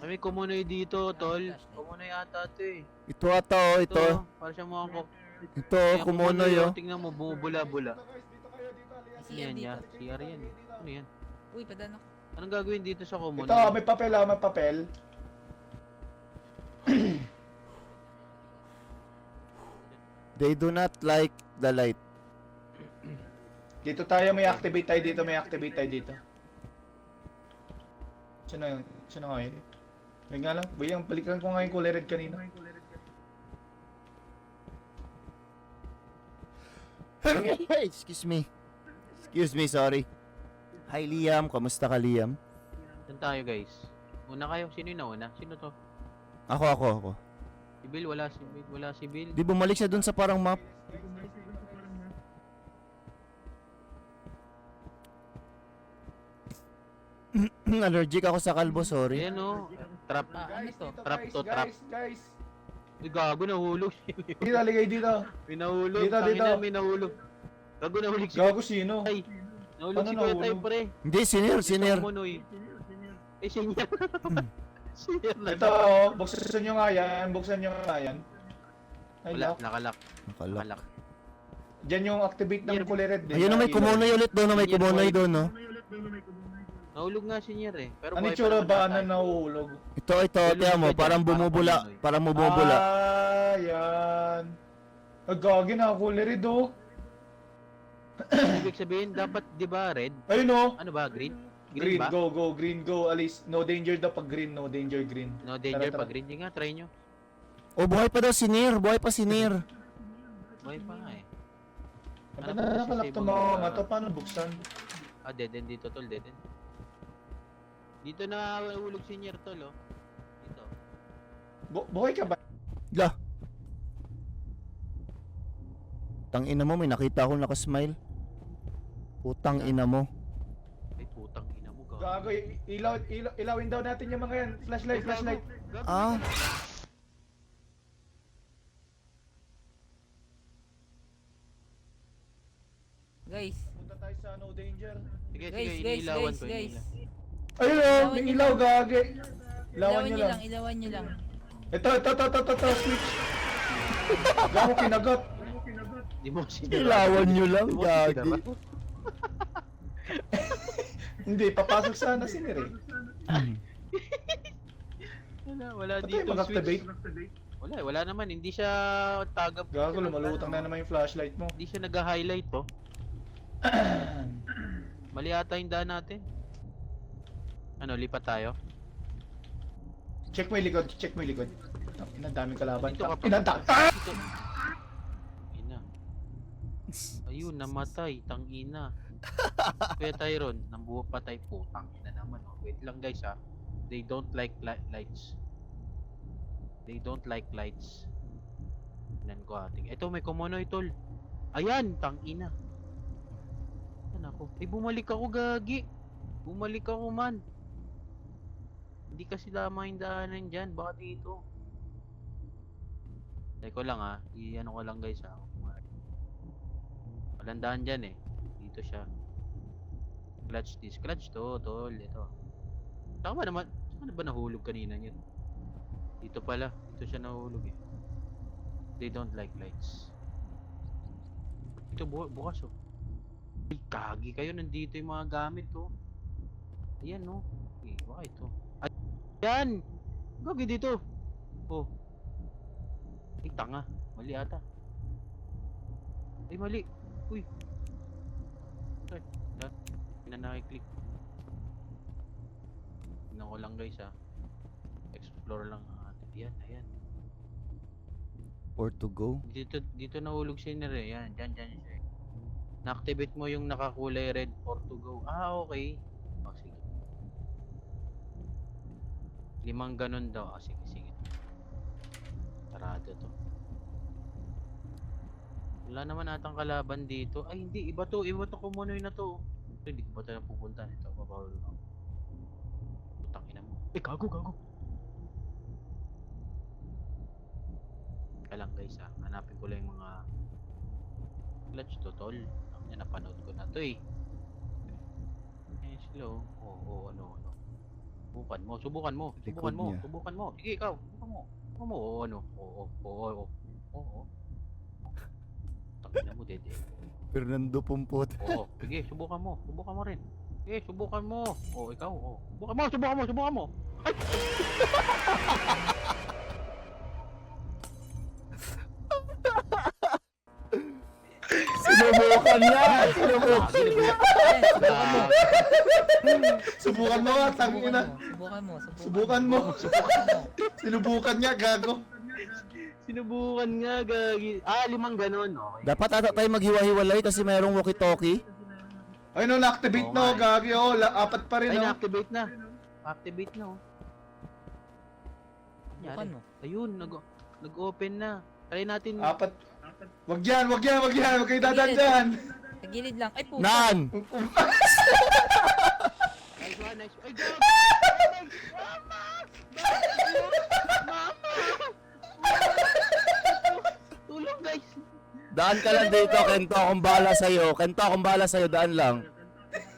May kumunoy dito, tol. Kumunoy ata ito eh. Ito ata, oh, ito. Para siya mga ko. Ito, oh, kumunoy, oh. Tingnan mo, bumubula-bula. May CR Yan, dito. yan. CR yan eh. Ano yan? Uy, padano. Anong gagawin dito sa kumunoy? Ito, may papel. They do not like the light. Dito tayo, may activate tayo dito. Sino nga yun? May nga lang, balikan ko nga yung kulay red kanina. Excuse me, sorry. Hi, Liam. Kamusta ka, Liam? Saan tayo guys? Una kayo. Sino yung nauna? Sino to? Ako. Si Bill? Wala si Bill. Di bumalik siya dun sa parang map. Allergic ako sa kalbo, sorry. Ayan o. Trap. Ano to? Trap to trap. Guys. Uy, gago, nahulog. Dito, ligay dito. May nahulog. Dito, Tangina, dito. may nahulog. Gago, nahulog si Gago sino? Tay. Nahulog Ano si Kuya Tay, nahulog? pre. Hindi, senior. Kumunoy. Eh, senior. Senior na. Ito, oh, buksan nyo nga yan. Ay, Wala, lock. nakalak. Nakalak. Nakalak. Diyan yung activate ng kulay red. Ayun na, may kumunoy ulit doon. May Senior kumunoy boy. doon, no? Nahulog nga senior eh. Pero Ano buhay yung tsura naman ba ata na eh. nahuhulog? Ito, tiyan mo. Parang bumubula. Parang bumubula. Ah, yan. Gagi na, kulay red oh. Ibig sabihin, dapat, di ba, red? Ayun oh. Ano ba, green? Green, ba? green, go. Alis, no danger daw pag green, no danger green. No danger Tara, pag green. Di nga, try nyo. Oh, buhay pa daw si Nir. Buhay pa si Nir. Buhay pa nga eh. Ano Ano na ba nakalak kasi to mga- mga to, paano buksan? Ah, dead end dito, tol. Dead end. Dito na ulog senior, tol, oh. Dito. Buhay ka ba? La. Tang ina mo, may nakita akong nakasmile. Putang ina mo. Ay, putang ina mo, gago. Gago, ilawin daw natin yung mga yan. Flashlight. Ah. Guys. Punta tayo sa no danger. Sige, Guys, sige, guys, inilawan guys, ko, guys. inilawan. Ayun oh, may ilaw, gagi. Ilawan nyo lang. Ilawan nyo lang. Ito, switch. Gago, kinagat. Di mo sinira. Ilawan nyo lang, Di mo gagi. sinira. Hindi, papasok sana si Nere. Wala Ito dito yung mag-activate. Wala naman. Hindi siya tagap. Gago, lumalutang na naman yung flashlight mo. Hindi siya nag-highlight, to. Mali ata yung daan natin. Ano, lipat tayo? Check mo yung likod. Ang daming kalaban. Dito ka pa. Inantak. Dito. Ina. Ayun, namatay. Tangina. Kuya Tyron, nambuo patay po. Tangina naman. Oh. Wait lang guys ha. They don't like lights. They don't like lights. Tingnan ko ating. Ito may kumunoy tol. Ayan, tangina. Ano ako? Eh bumalik ako gagi. Bumalik ako man. Hindi kasi lamang yung daanan dyan. Baka dito. Teko lang ha. I-ano ko lang guys ha. Walang daan dyan eh. Dito siya. Clutch this. Clutch to, tol. Ito. Saan ka ba naman? Ano ba nahulog kanina niyan? Dito pala. Dito siya nahulog eh. They don't like lights. Ito bukas oh. Ay, kagi kayo. Nandito yung mga gamit oh. Ayan oh. Okay, baka ito. Ayan! Gagi dito. Oh. Ay, tanga. Mali ata. Ay, mali. Uy. Ay, nakiklik. Tingnan ko lang guys ha. Explore lang ang atin. Ayan, ayan. Or to go. Dito nahulog si Nere. Yan, dyan siya. Na-activate mo yung nakakulay red or to go. Ah, okay. Oh, sige. 5 ganun daw. Ah, sige. Sarado to. Wala naman atang kalaban dito. Ay, hindi. Iba to. Kumunoy na to. Ito, hindi ko ba tayo pupunta? Ito, babawal ako. Putang ina mo. Eh, gago. Lang guys ha, hanapin ko lang yung mga clutch to tol. Ang napanood ko na to eh. Eh slow. Oo, ano. Subukan mo. Likod niya. Subukan mo. Sige ikaw, subukan mo. Oo, ano. Oo. Tangina mo dede. Fernando Pumpot. Oo, sige, subukan mo rin. Sige, subukan mo. Oo, ikaw, oo. Subukan mo. Ay! Sinubukan niya! Subukan mo nga, tangina. Subukan mo. Sinubukan niya, gago. Sinubukan nga, gagi. 5 ganun, okay. Dapat ata tayo maghiwa-hiwalay kasi mayroong walkie-talkie. Ay no, na-activate Oo na, nga eh. gagi. Oh, 4 pa rin, Ay, oh. na-activate na. Activate na, oh. Subukan mo. Ayun, nag-open na. Try natin. 4. Wag yan. Wag kayo dadaan dyan. Sa gilid lang. Ay, puta. Nan! Nice one. Ay, go! Tulong, guys. Daan ka lang dito, Kento. Akong bahala sa'yo. Daan lang.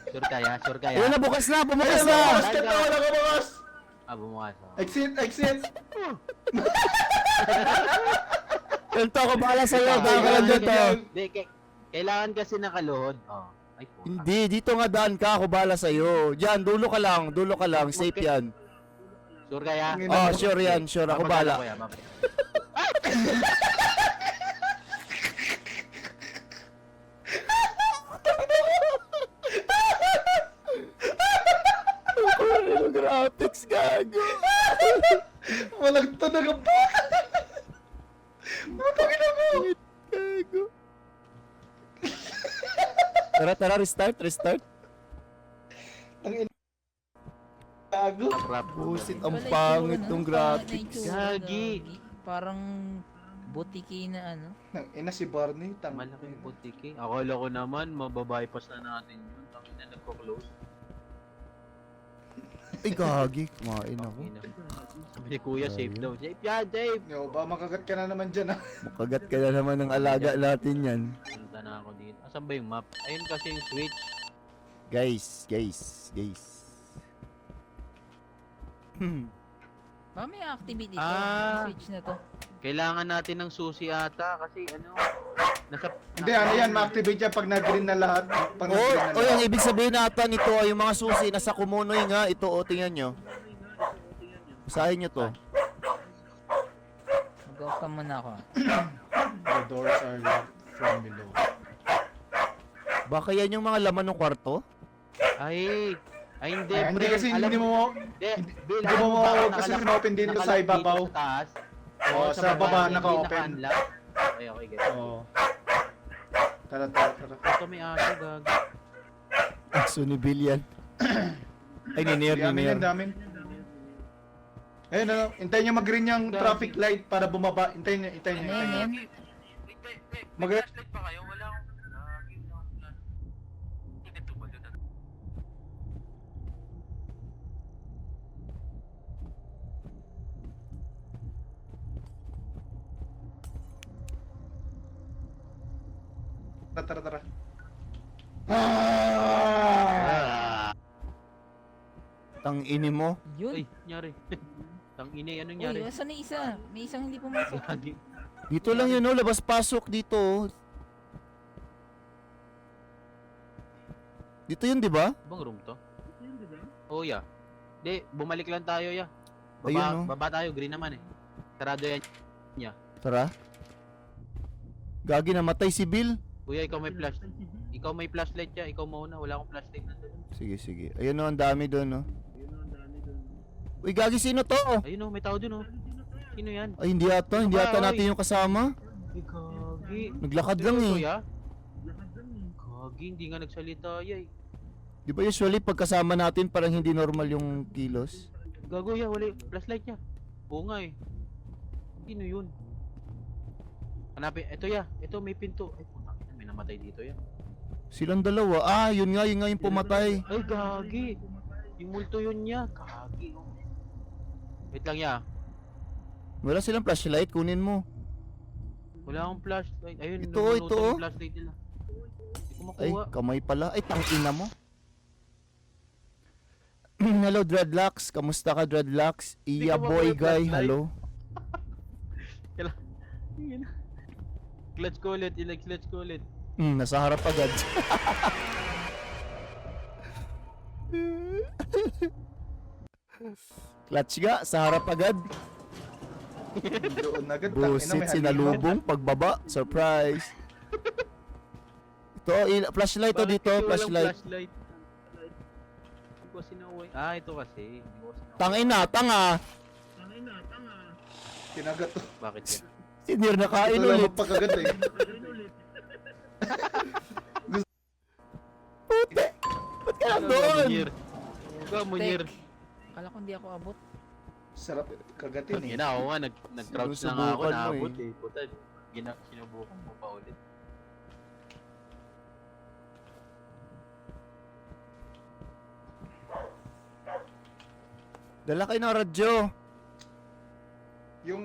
Sure kaya. Ayun na, bukas na! Bukas! Kenta, wala ka bukas! Bumukas. Oh. Exit! Kento, akong bahala sa'yo. Daan ka lang dito. Hindi, kailangan kasi nakaluhod. Oh. Ay, puta. Hindi, dito nga daan ka. Ako bahala sa'yo. Diyan, dulo ka lang. Safe yan. Sure kaya? Oh, sure yan. Sure, ako bahala. Ano graphics, gago? Walang tunog ang baka! Putangin ako! Gago. Tara, restart. Gago! Busit, Wala ang itsura, pangit no? ng Pangit na graphics. itsura, Gagi. Parang butiki na ano. Nang ina si Barney, Malaking putik eh. Akala ko naman, mababypass na natin yun. Tapos na nagko-close. Ay, gagi. Kumain ako. Sabi ni Kuya, safe daw. Safe yan, safe! Yo, ba makagat ka na naman dyan, ha? Makagat ka na naman ng alaga natin yan. Punta na ako dito. Asan ba yung map? Ayun kasi yung switch. Guys. Baka may activity dito. Ah. Switch na to. Kailangan natin ng susi ata kasi Hindi, ano yan, ma-activate yan pag nag-green na lahat. Pag nag-green na Oh, yung lahat. ibig sabihin natin ito ay yung mga susi nasa kumunoy nga. Ito, tingnan nyo. Basahin nyo to. Mag-off ka muna ako. The doors are locked from below. Baka yan yung mga laman ng kwarto? Ay, hindi, Ay, hindi pre. kasi Alam hindi mo Bill, hindi mo alam ma- ba, kasi nakalak- sinopen dito sa nakalak ibabaw. dito sa taas. Oo, sa baba hindi naka-open. naka-unlock. Okay, get. Oo. Tara. Ito may aso, gag. Aso ni Bill yan. Ay, ninir. Damin. Ayun, ano, hintayin nyo mag-green yung traffic light para bumaba. Hintayin nyo. Ano yan? May flashlight pa kayo? Wala akong... Ito ba doon? Tara. Tang ini mo. Yun. Ay, nyari. Tangina, ano Uy, nyari? asan na isa? May isang hindi pumasok. Gagi. Dito lang yun, oh. Labas-pasok dito. Oh. Dito yun, di ba? Bang room to? Oh, yeah. Di, bumalik lang tayo, ya. Baba, Ayun, oh. baba tayo, green naman eh. Sarado yan. Tara. Gagi, namatay si Bill. Kuya, ikaw may flash. Ikaw may flashlight ya. Ikaw mauna. Wala akong flashlight na doon. Sige, sige. Ayun, oh. Ang dami doon, oh. Uy, gagi, sino to? Ayun oh, may tao dun oh. Sino yan? Ay, hindi ata. Hindi ata natin yung kasama. Ay, gagi. Naglakad lang eh. Kuya? Gagi, hindi nga nagsalita yay. Di ba usually pagkasama natin parang hindi normal yung kilos? Gago ya, wala yung flashlight niya. Oo nga eh. Sino yun? Hanapin, eto ya. Ito may pinto. Ay, puta, may namatay dito ya. Silang dalawa. Ah, yun nga yung pumatay. Ay, gagi. Yung multo yun niya. Gagi. Oh. Wait lang ya. Wala silang flashlight, kunin mo. Wala akong flashlight. Ayun, Ito, nabunutan ito, oh. yung flashlight nila. Hindi ko Ay, makuha. kamay pala. Ay, tangina mo. Hello, Dreadlocks. Kamusta ka, Dreadlocks? Hindi Iya ko boy makuha yung guy, flashlight. hello. Yun. Clutch ko ulit, clutch ko ulit. Nasa harap agad. Clutch ga, sa harap agad. Doon agad. Busit, sinalubong, pagbaba, surprise. Ito, flashlight to Bakit dito, kasi walang flashlight. Hindi ko sinaway. Ah, ito kasi. Hindi ko sinaway. Tangina, tanga. Kinagat to. Bakit yan? Sinir na kain Ito lang ulit. magpakagat eh. Ba't ka nandun? Ikaw, Munir. Tek. Akala ko hindi ako abot. Sarap kagatin eh. Tangina ako nga, nag-crouch na nga ako, Sinusubukan mo naabot eh. eh. Puta, sinubukan mo pa ulit. Dala kayo ng radyo. Yung,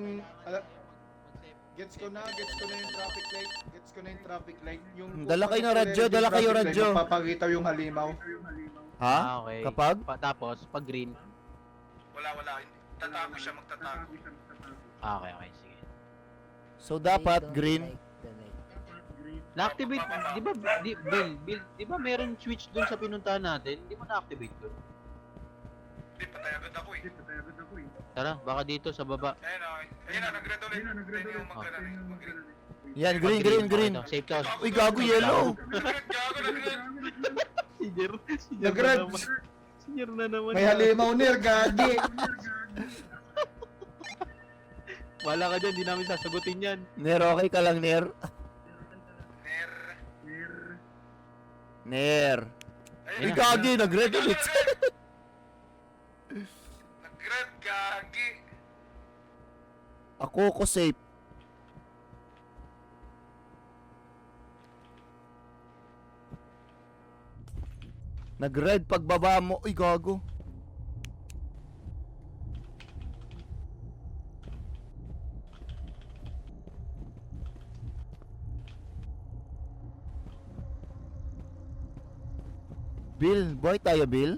gets ko na yung traffic light. Gets ko na yung traffic light. Yung Dala kayo ng radyo, yung dala kayo traffic light, radyo. Magpapakita yung halimaw. Ha? Ah, okay. Kapag? Tapos, pag green. Wala. Tatago siya, magtatago. Ah, okay, sige. So dapat They don't green. like the light. Na-activate, di ba, Bill, di ba meron switch dun sa pinuntahan natin? Di mo na-activate dun? Hindi, patay agad ako eh. Tara, baka dito sa baba. Ayun na, nag-red ulit. Ayun yung mag-green. Yan, green, Pag green, green. Ito, safe house. Uy, gago, yellow. Nag-red, gago, nag-red. Nag-red. Senior na naman. May halimaw nir, gagi. Wala ka dyan, di namin sasagutin yan. Ner, okay ka lang, Ner? Ner. Ner. Uy, Ayun na. gagi, nag-red ulit. Nag-red, gagi. Ako ko safe. Nag-red pagbaba mo. Uy, gago. Bill, buhay tayo, Bill?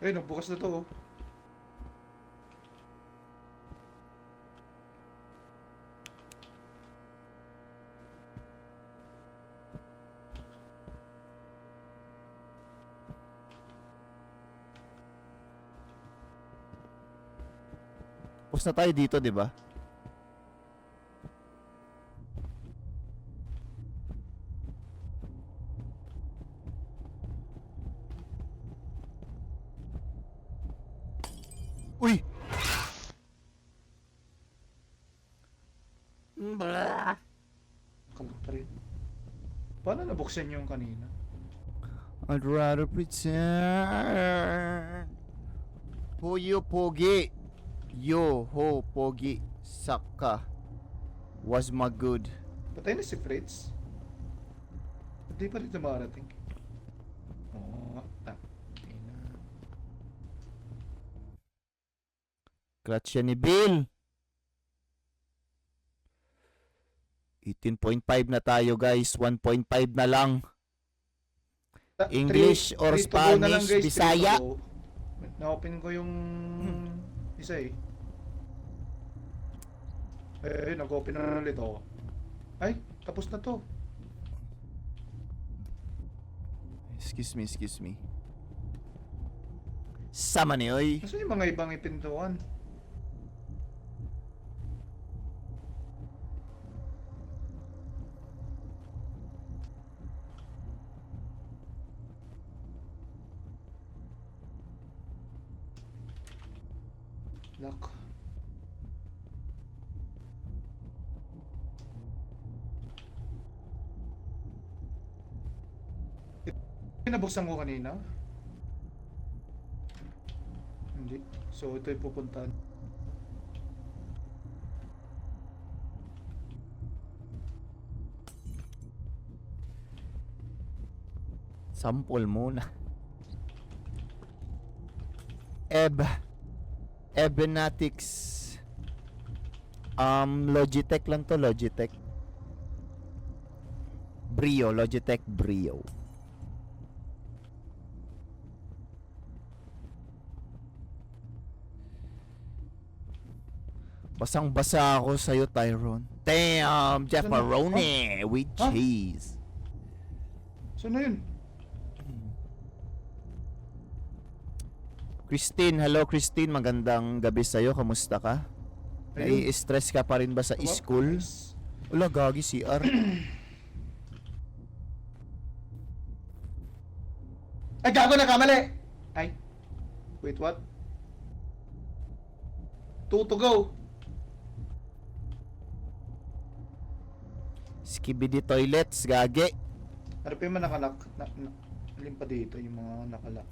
Ayun, bukas na to oh. Tapos na tayo dito, di ba? Uy! Kalat pa rin. Paano nabuksan yung kanina? I'd rather pretend. Who you pogi? Yo ho pogi. Saka. Was my good. Patay na si Fritz. Hindi pa rin dumarating. Oo nga. Clutch yan ni Bill. 18.5 na tayo guys. 1.5 na lang. English or 3 to go na lang, Spanish, guys. 3 to Bisaya. go. Na-open ko yung isa eh. Nag-open na ulit ako. Ay, tapos na to. Excuse me. Sama ni oy. Nasaan yung mga ibang ipintuan? Lock. Pinabuksan ko kanina. Hindi. So ito yung pupuntahan. Sample muna. Ebenatics. Logitech lang to, Logitech. Logitech Brio. Basang-basa ako sa'yo, Tyrone. Damn, Jefferoni with Huh? cheese. So na yun. Christine, hello Christine, magandang gabi sa'yo. Kamusta ka? Ayun. Nai-stress ka pa rin ba sa Diba? school? Nice. Wala, gagi CR. Ay, gago na kamali! Ay. Wait, what? 2 to go. Skibidi toilets, gagi. Ano pa yung mga nakalak? Alin pa dito yung mga nakalak?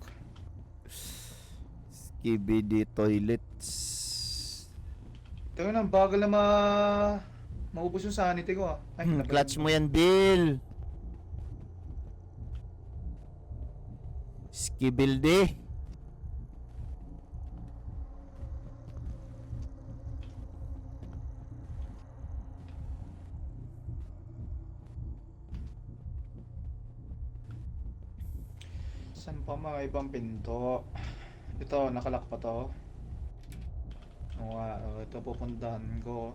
Skibidi toilets. Ito yun, ang bagal na maubos yung sanity ko ah. Ay, Clutch mo yan, Bill. Skibildi. Saan pa mga ibang pinto? Ito, nakalak pa to. Oo nga, ito pupuntahan ko.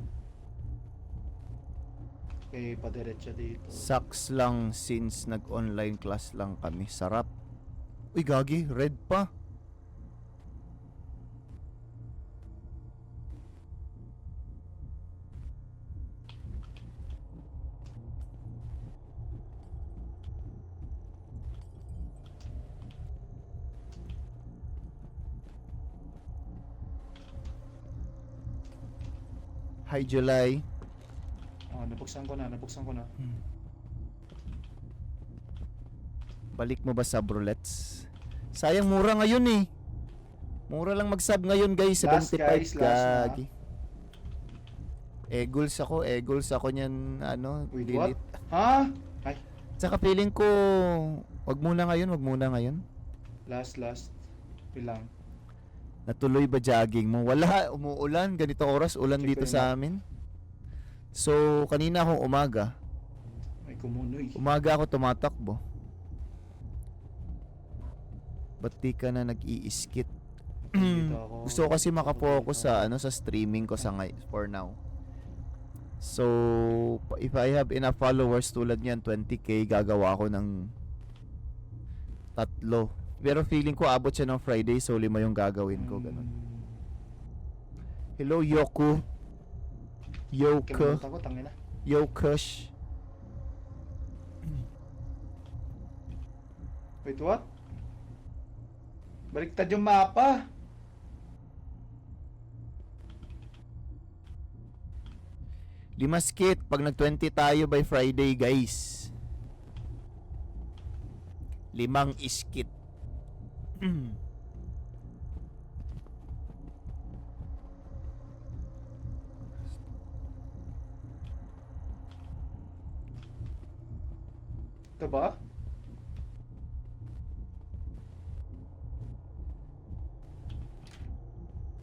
Okay, padiretso dito. Sucks lang since nag-online class lang kami. Sarap. Uy, gagi. Red pa. Hi, July. Oh, nabuksan ko na. Balik mo ba sa brulets? Sayang, mura ngayon eh. Mura lang mag-sub ngayon guys. Last, 75 guys, last na. gagi. Goals ako niyan, ano, Wait, delete. what? Ha? Ay, Tsaka feeling ko, wag muna ngayon. last. Bilang. Natuloy ba jogging mo? Wala, umuulan. Ganito oras, ulan Check dito ko yun sa amin. So, kanina akong umaga. Ay, kumunoy. Umaga ako tumatakbo. Ba't di ka na nag-i-skit? Dito ako. Gusto ko kasi makapokus sa sa streaming ko for now. So, if I have enough followers tulad niyan, 20k, gagawa ako ng 3. Pero feeling ko abot siya ng Friday, so 5 yung gagawin ko, ganun. Hello, Yoku. Kalimutan ko, tangina. Yokush. Wait, what? Baliktad yung mapa. Lima skit pag nag-20 tayo by Friday, guys. 5 skit. Ito ba?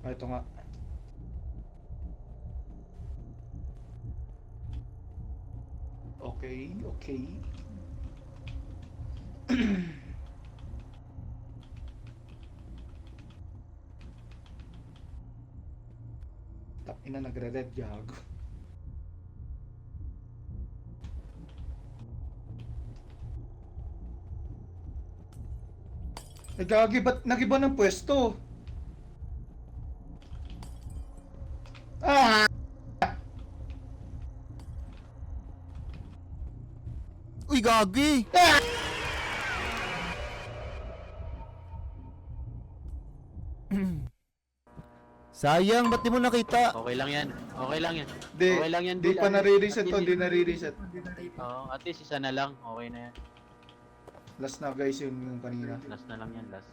Ah, ito nga. Okay, okay. Ina nagre-red gago. Eh gagi, ba't nagiba ng pwesto? Ah! Uy, gagi! Sayang, ba't di mo nakita? Okay lang yan. Okay lang yan. Di, Okay lang yan, di Bill. pa At nare-reset least- to, di nare-reset. Oo, at least isa na lang. Okay na yan. Last na guys yung kanina. Last na lang yan, last.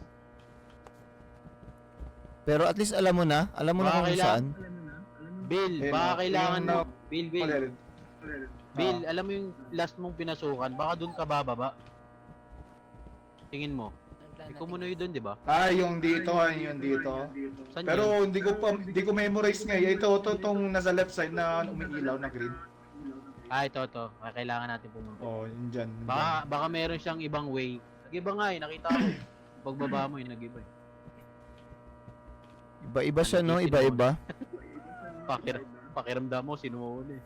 Pero at least alam mo na Baka kung kailangan- saan. Bill, Ayun, baka oh, kailangan yung mo. na- Bill, Bill, alam mo yung last mong pinasukan, baka dun ka bababa. Tingin mo. Ikaw muna yun dun, di ba? Ah, yung dito, yung dito. Saan yun? Pero hindi ko memorize nga. Ito tong nasa left side na umiilaw na green. Ah, ito. Kailangan natin pumunta. Oh, yun dyan. yun dyan. Baka meron siyang ibang way. Nag-iba nga eh, nakita ko. Pagbaba mo yun, nag-iba eh. Iba-iba siya, no? Iba-iba. Pakiramdam mo, sinuuna eh.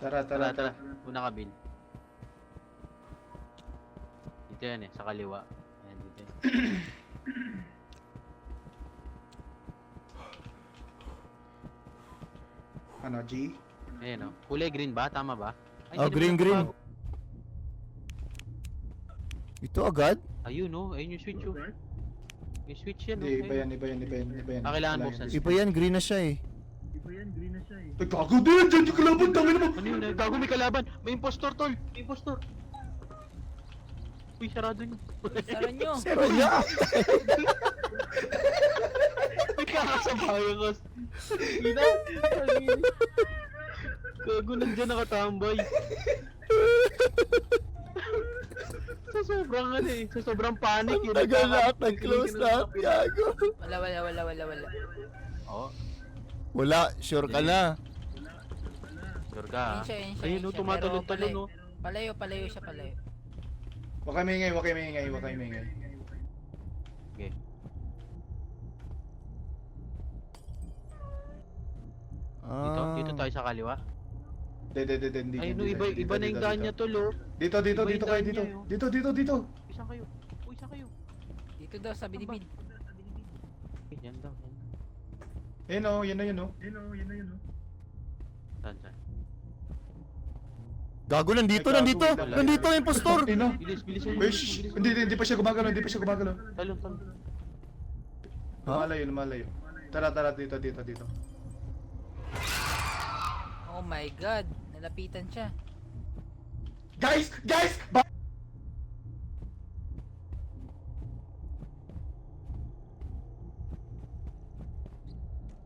Tara. Tara. Una ka, Bill. Dito yan eh, sa kaliwa. Ayan, dito yan. Ano, G? Ayan o. Kulay green ba? Tama ba? Ay, Oh, hindi naman green. nagbabago. Ito agad? Ayun o, ayun yung switch o. Yung switch yan o. Hindi, iba yan. Ah, kailangan buksan. Iba yan, green na siya eh. Ay, gago din! Diyan yung kalaban! Tangin mo! Ano yun? Gago may kalaban! May impostor, tol! May impostor! Uy, sarado nyo. Sara nyo. Pero niya! May kakasabayan ka. Ina! Gago nandyan nakatambay. Sa sobrang ano eh. Sa sobrang panic. Ang tagal lahat, nag-close lahat, gago. Wala. Oo. Wala, sure ka na. Sure ka. Ayun siya. Ayun o, Pero tumatalon-talon o. Palayo siya. Huwag kayo maingay. Okay. Dito tayo sa kaliwa. Hindi. Ayun o, iba na yung daan niya tol o. Dito Iba yung kayo, daan dito. niya, oh. Dito. Saan kayo? Uy, saan kayo? Dito daw sa bidibid. Yan daw. Yan o. Saan? Gago, nandito. Ay, gago, wala. Nandito ang impostor. Bilis. Wish! Hindi pa siya gumagalaw. Talon. Lumalayo. Tara, dito. Oh my god. Nalapitan siya. Guys!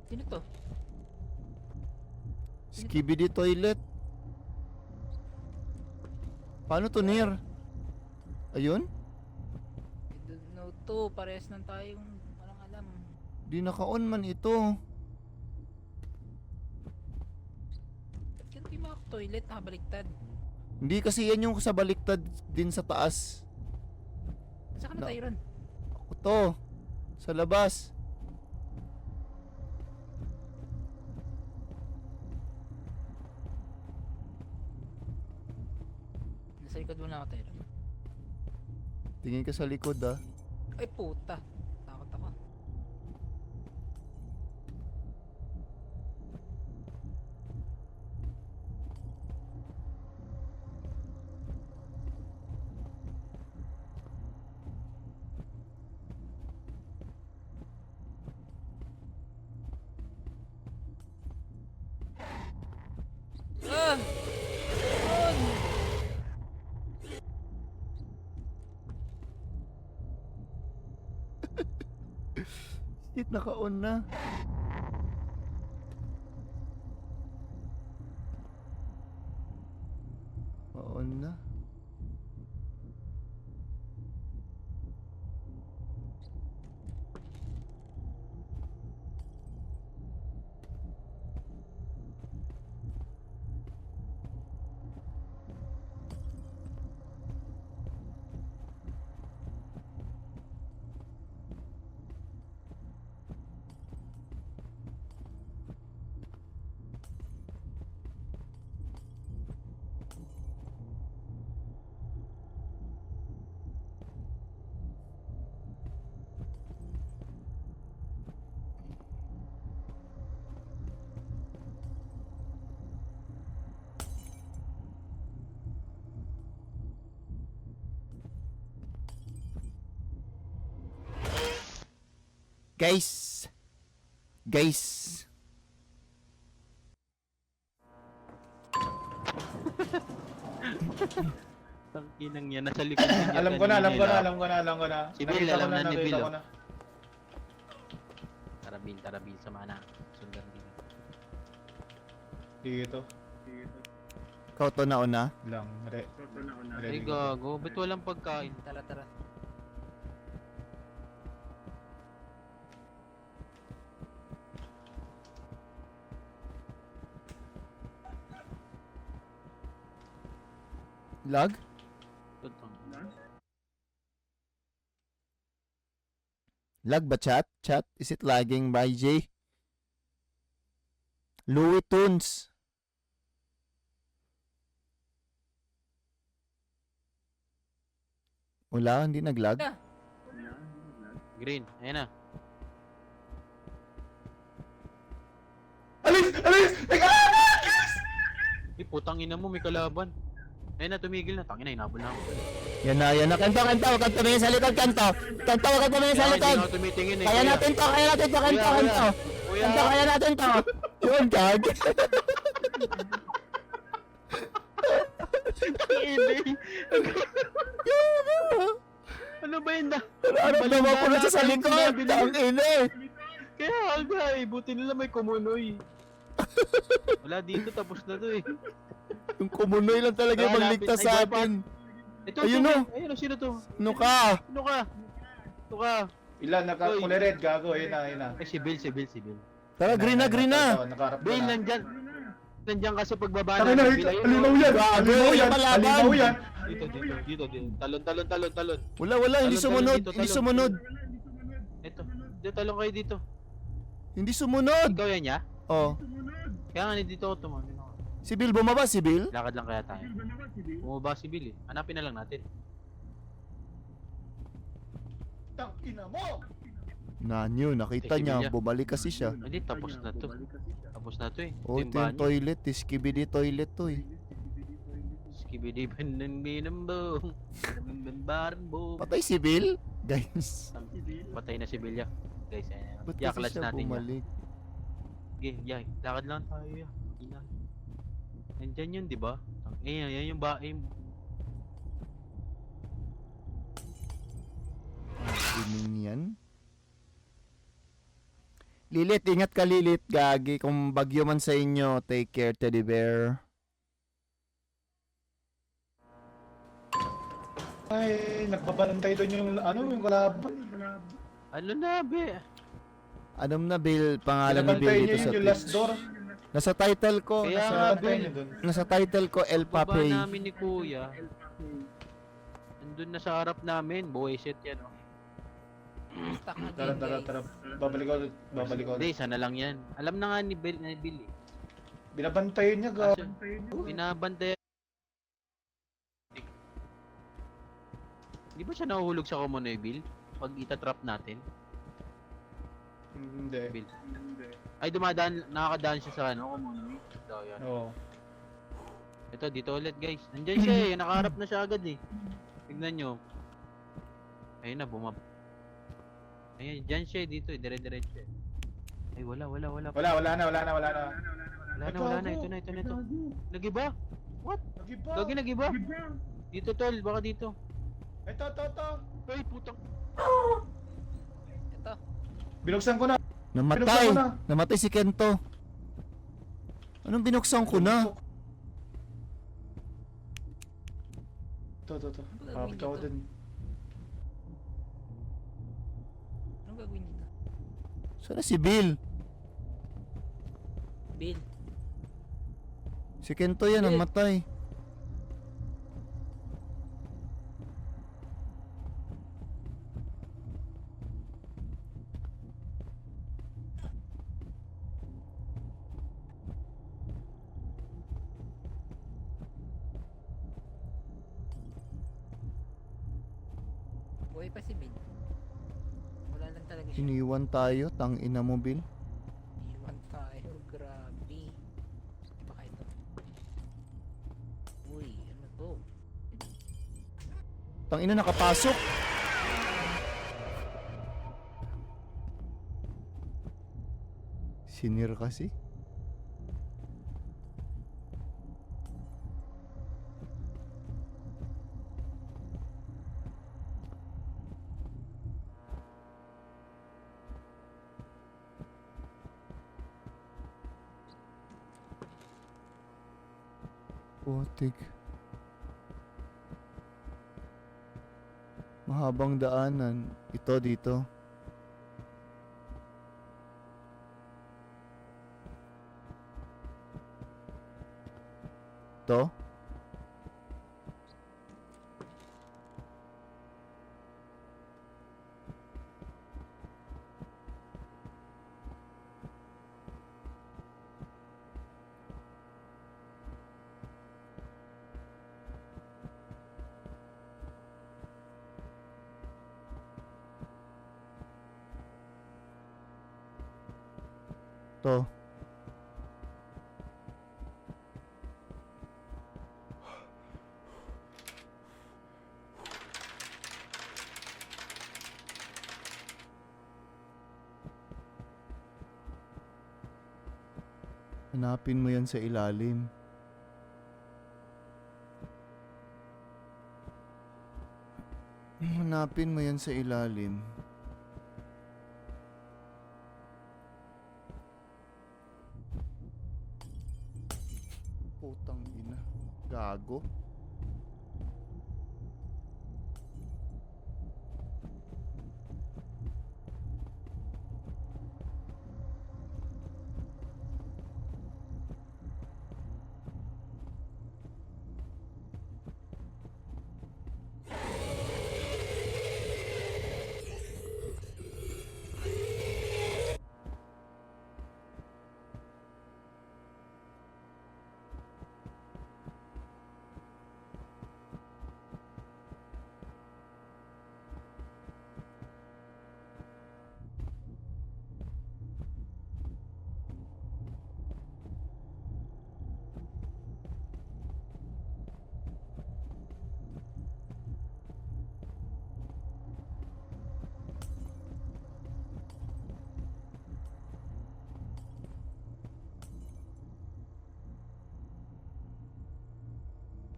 Sino to? Skibidi toilet. Paano to, Nir? Ayun? I don't know to. Parehas lang tayong walang alam. Di naka-on man ito. Ba't ganito yung mga toilet nakabaliktad? Hindi kasi yan yung sa baliktad din sa taas. Saan ka na No. tayo ron? Ako to. Sa labas. Nasa likod mo na ako tayo ron. Tingin ka sa likod, ah. Ay puta. Takot ako. Ah! Ron! Shit, naka-on na. On na. Guys. Guys. Tanginang yan, nasa likod niya. Alam ko na, alam ko na, alam ko na, alam ko na. Si Bill, Nakita ko alam na ni nakita Bill, ko oh. na. Tarabil, sama na. Sundan din. Dito. Ikaw to na una. Lang. Ay gago, ba't walang pagkain? Tara, tara. Lag? Lag ba chat? Chat? Is it lagging by J? Louis Tunes. Wala, hindi naglag. Green, ayan na. Alis! Alis! Teka! Eh, putang ina mo, may kalaban. Ayun na, tumigil na. Tangina, hinabol na ako. Yan na, yan na. Kanto, kanto. Huwag kang tumingin sa likod, kanto. Kanto, huwag kang tumingin sa Kaya likod. hindi ako tumitingin eh. Kaya natin to, kaya natin to, kanto, Kuya, kanto. Kuya. Kanto, kaya natin to. Yun, gag. Ano ba yun na? Ano naman po na siya sa likod? Ang ina eh. Kaya aga eh, buti nila may kumunoy. Wala dito, tapos na to eh. Yung kumunoy lang talaga yung Wala, magligtas ay, sa boy, atin. Ito, Ayun ito, o. ayun o, sino to? Ano ka? Ano ka? Ito ka. Ilan? Nakakulay red, gago. Yun na, yun na. Ay, si Bill. Tara, green na, green na. Nakaharap ko Bill, na. nandyan. Nandyan kasi pagbaba Taka na, Bill, ayun, alimaw oh. yan! Gago, Alimaw yan! yung palaban. Alimaw yan! Dito. Talon. Wala, hindi Talon, sumunod. dito, Hindi talon. sumunod. Ito, dito, talong kayo dito. Hindi sumunod. Ikaw yan, ya? Oh. Kaya nga, dito ako tumawin ako. Si Bill, bumaba si Bill. Lakad lang kaya tayo. Bumaba si Bill eh. Hanapin na lang natin. Tangina mo! Nanyo, nakita Si niya. Bill, Bumalik kasi siya. Hindi, tapos na to. Tapos na to eh. Oh, ito yung toilet. Skibidi toilet to eh. Skibidi bandang binambong. Bambaran bo. Patay si Bill? Guys. Patay na si Bill ya. Guys, ayan. Ba't Yeah, kasi clutch siya natin ya. bumalik? Okay, yeah. Lakad lang tayo ya. Ina. Nandyan yun, di ba? Eh, yan yung bae. Dining yan. Lilit, ingat ka Lilit, gagi. Kung bagyo man sa inyo, take care, teddy bear. Ay, nagbabalantay doon yung yung kalaban. Ano na, be? Anong na Bill, pangalan ni Bill Pinabantay dito niya sa yung last Twitch? door. Nasa title ko, Kaya nasa, nga, Pinabantay Bill. niya doon. nasa title ko, El Baba Pape. namin ni Kuya. Nandun na sa harap namin. Buwisit yan, oh. Stuck again, Tara. guys. Babalik ko ulit. Babalik ko Hindi, ulit. sana lang yan. Alam na nga ni Bill eh. Binabantayan niya, gago. Kaso, binabantay. Di ba siya nahuhulog sa Komonoy, Bill? Pag itatrap natin? Hindi. Bill. Ay, nakakadaan siya sa ano, Komonoy. So, yan. Oo. Ito, dito ulit, guys. Nandyan siya eh. Nakaharap na siya agad eh. Tignan nyo. Ayun na, Ayan, dyan siya eh, dito eh. Dire-diretso eh. Ay, wala. Wala na. Wala na. Ito na. Nagiba? What? Nagiba. Gagi, nagiba? Dito, tol. Baka dito. Ito. Ay, putang. Ito. Binuksan ko na. Namatay! Binuksan ko na. Namatay si Kento. Anong binuksan ko na? Ito. Kapit ako dun. Anong gagawin dito? Sana si Bill. Bill. Si Kento yan, namatay. Buhay pa si Bill. Wala lang talaga siya. Iniwan tayo, tangina mo Bill. Iwan tayo. Grabe. Baka ito. Uy, ano to? Tangina nakapasok. Engineer kasi. Putik. Mahabang daanan. Ito dito. To? To. Hanapin mo yan sa ilalim. Hanapin mo yan sa ilalim. Putang ina. Gago.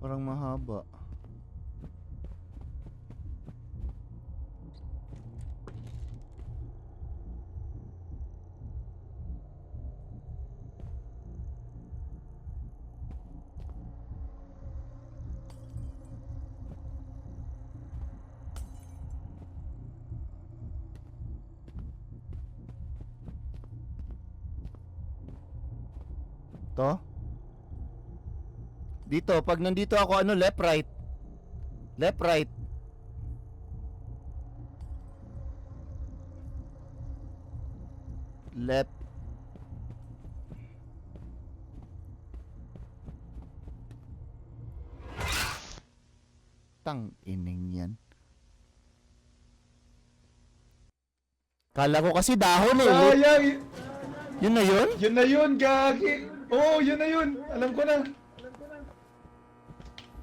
Parang mahaba. To? Dito, pag nandito ako, ano, left, right. Left, right. Left. Tang ining yan. Kala ko kasi dahon eh. Sayang! Yun na yun? Yun na yun, gagi! Oo, yun na yun! Alam ko na!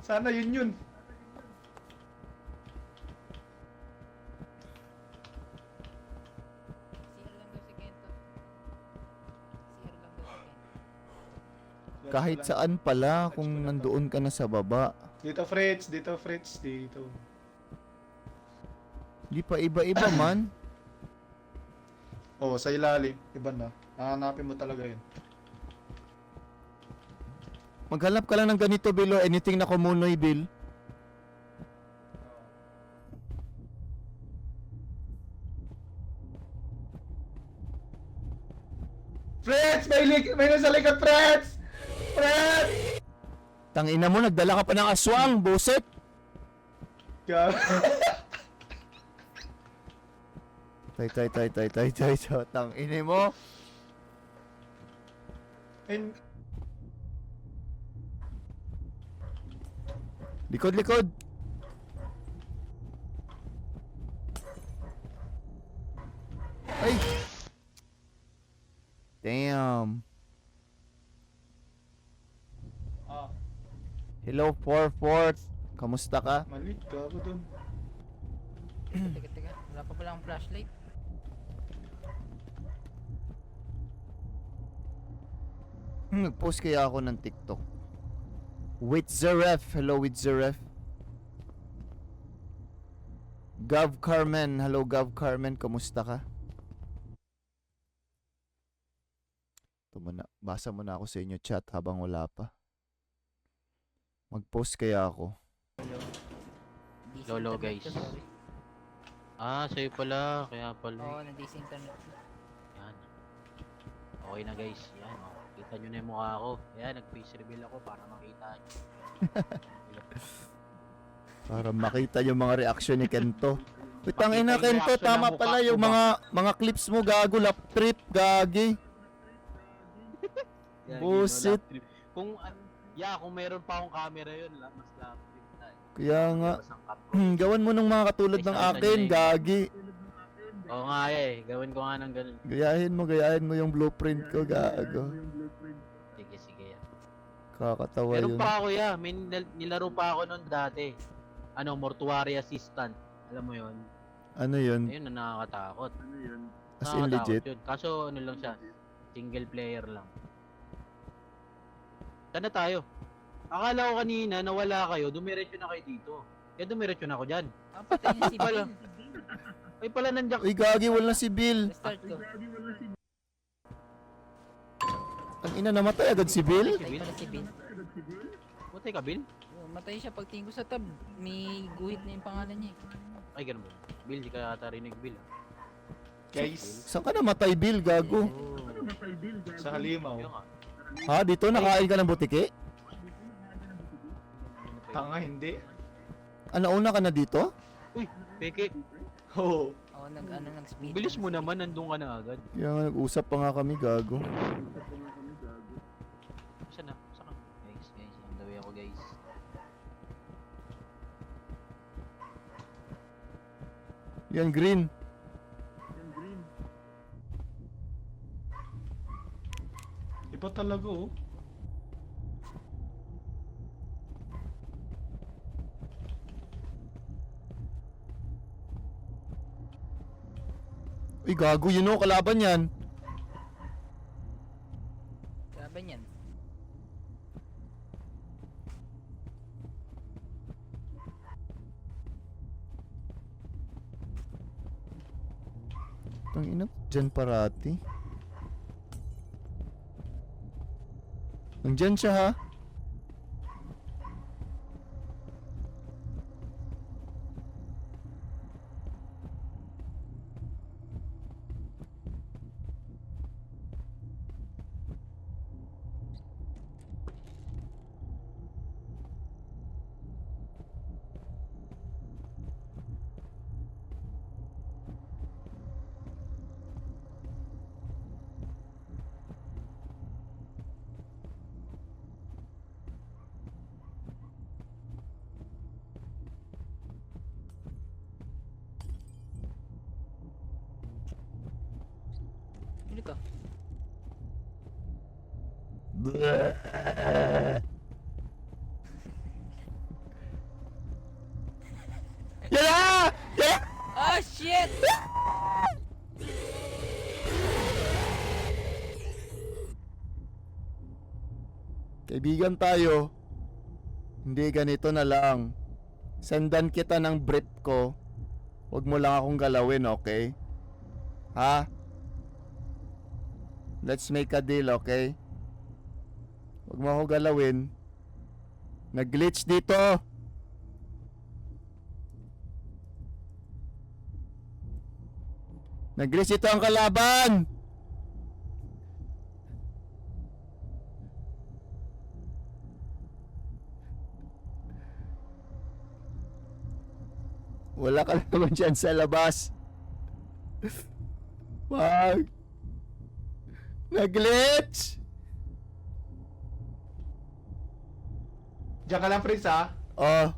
Sana yun yun. CR lang daw si Kento. CR lang daw si Kento. Kahit saan pala kung nandoon ka na sa baba. Dito Fritz, dito Fritz, dito. Di pa iba-iba man. Oh, sa ilalim. Iba na. Hahanapin mo talaga yun. Maghanap ka lang ng ganito, Bill, o anything na kumunoy, Bill. Fritz! May nasa likod, Fritz! Fritz! Tangina mo, nagdala ka pa ng aswang, buset. Gagi. Tay. Tangina mo. And, Likod. Ay! Damn. Hello, 4-4. Kamusta ka? malit ka ako dun. Teka. Wala pa pala akong flashlight. Nag-post kaya ako ng TikTok. With Zeref. Hello, with Zeref. Gav Carmen. Hello, Gav Carmen. Kamusta ka? Ito muna. Basa muna ako sa inyo chat habang wala pa. Mag-post kaya ako. Busy Lolo, internet guys. ko, sorry. Sa'yo pala. Kaya pala. Oo, na-busy internet ko. Yan. Okay na guys. Yan. Oh. Kita nyo na yung mukha ko. Yan, nag-face reveal ako para makita nyo. Para makita yung mga reaction ni Kento. Putang Makita ina, yung Kento, reaction tama ng mukha pala ko yung ba? mga clips mo, gago, lap trip, gagi. Yan, Bullshit. lap trip. Kung meron pa akong camera yun, mas lap trip na. Kaya nga, Labas ang cam ko. gawan mo ng mga katulad Ay, ng sakit na akin, yun eh. gagi. Oo nga gawin ko nga ng ganun. Gayahin mo yung blueprint ko, gago. Sige yan. Kakatawa Meron yun. pa ako may nilaro pa ako noon dati. Mortuary assistant. Alam mo yun? Ano yun? Ayun na nakakatakot. As in legit? Yun. Kaso ano lang siya, single player lang. Saan na tayo? Akala ko kanina na wala kayo, dumiretso na kayo dito. Kaya dumiretso na ako dyan. Patay niya si Wala. Bill. Ay pala nandiyan. Uy, gagi, wala si Bill. Restart ko. Ang ina, namatay agad si Bill? Patay pala si Bill. Matay ka, Bill? Oo, matay siya pagtingin ko sa tab. May guhit na yung pangalan niya eh. Ay, ganun ba? Bill, di ka yata rinig, Bill. Guys, Saan ka namatay, Bill, gago? Oh. sa Halimaw. Yun nga. Ha, dito nakain ka ng butiki? Tanga, hindi. Nauna ka na dito? Uy, peke. Oo. Oo, nag-speed. Bilis mo naman, nandun ka na agad. Kaya nga nag-usap pa nga kami, gago. Saan na? Saan ka? Guys, on the way ako, guys. Yan, green. Iba talaga oh. Uy, gago, yun o, kalaban yan. Laban yan. Tangina, dyan parati. Nandyan siya ha. Huli ka. Yan na! Yan! Ah, shit! Kaibigan tayo. Hindi, ganito na lang. Sendan kita ng brief ko. Huwag mo lang akong galawin, okay? Ha? Let's make a deal, okay? Huwag mo ako galawin. Nag-glitch dito. Nag-glitch dito ang kalaban. Wala ka naman dyan sa labas. Wag. Nag-glitch. Diyan ka lang, Prince ha. Oh.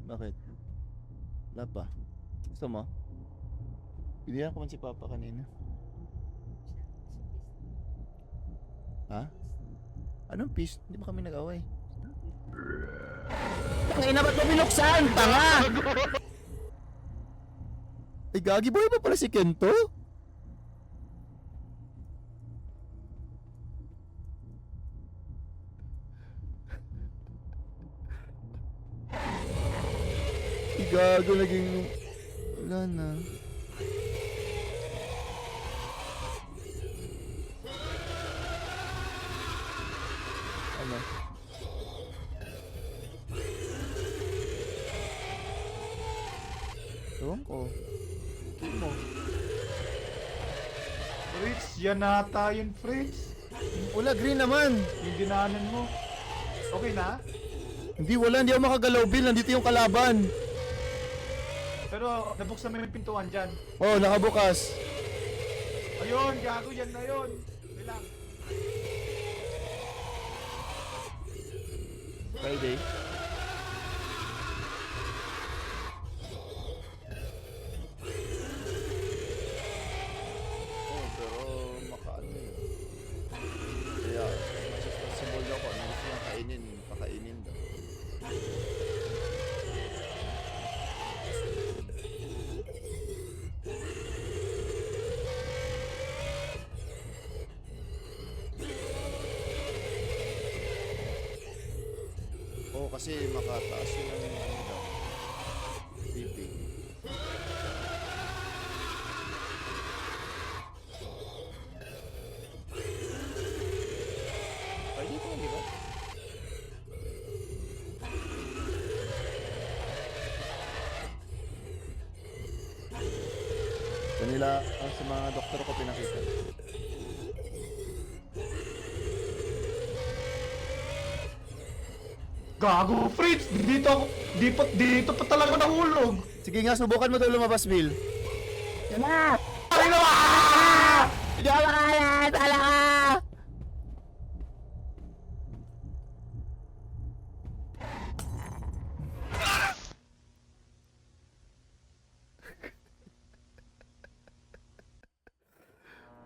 Bakit? Wala pa. Gusto mo? Binigyan ko man si Papa kanina. Ha? Anong peace? Hindi ba kami nag-away? Tangina, ba't mo binuksan? Tanga! Ay, gagi boy ba pala si Kento? Ay, gago, naging... Wala na. Ano? Ewan ko. Tingin mo. Fritz, yan nata yun, Fritz. Wala, green naman. Yung dinaanan mo. Okay na? Hindi, wala. Hindi ako makagalaw, Bill. Nandito yung kalaban. Pero nabuksan mo yung pintuan dyan. Oh, nakabukas. Ayun, gago yan na yun. Bilang. Friday. Oh, pero makaano yun. Kaya, mas responsible daw ko. Ano gusto niyang kainin, pakainin daw. Oo, kasi makataas yun ang ano daw. BP. Pwede ko, di ba? Kanila, sa mga doktor ko pinakita. Gago, Fritz! Dito pa talaga nahulog. Sige nga, subukan mo daw lumabas, Bill. Yan na! Ay na! Hindi ako makaya! Tala ka!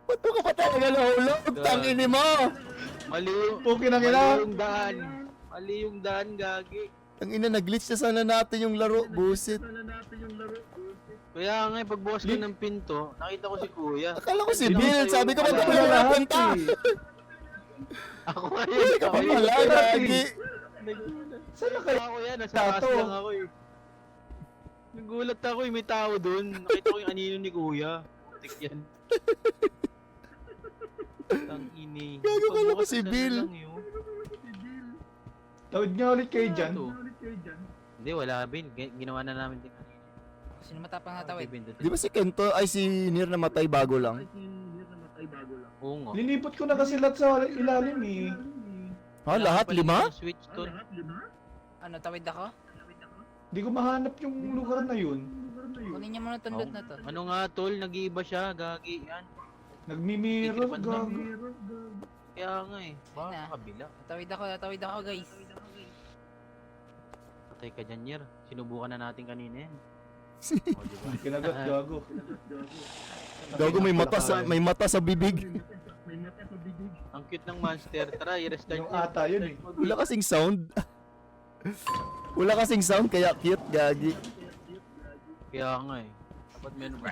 Ba't ka pa talaga nahulog? Tangini mo! Mali yung... Okay na Mali kila. yung daan. Mali yung daan, gagi. Tangina, nag-glitch na sana natin yung laro. Busit. Kaya nga, pagbukas ko ng pinto, nakita ko si Kuya. Akala ko si Hindi Bill. ako sa'yo Sabi ko, ba't pala. ako yung napunta? Ako Uy, ngayon. ka pa Ako pala, yun. gagi. Saan na kayo? Ako yan, nasa taas Tato. lang ako eh. Nagulat ako eh, may tao doon. Nakita ko yung anino ni Kuya. Tik yan. Tang ini. Gago ka lang Pagbukas si na Bill. lang yun. Tawid niya ulit kayo dyan. Ito. Hindi, wala Bill. Ginawa na namin din. Sino matapang natawid? Di ba si Kento ay si Nir namatay bago lang? Oo nga. Linipot ko na kasi lahat sa ilalim eh. Ha, lahat? Kailangan 5? pala yung switch to. Ano, tawid ako? Di ko mahanap yung lugar na yun. Kunin niyo muna tong loot na to. Ano nga tol, nag-iiba siya, gagi yan. Nagmimirror, Tikit pa gago. Kaya nga eh. Baka na. kabila. Tawid ako guys. Patay ka dyan, Yer. Sinubukan na natin kanina yan. O, diba? Hindi kinagat, gago. Gago, may mata sa bibig. Ang cute ng monster. Tara, i-restart Yung ata yun eh. Wala kasing sound. Wala kasing sound, kaya cute, gagi. Kaya nga eh. Dapat meron ba?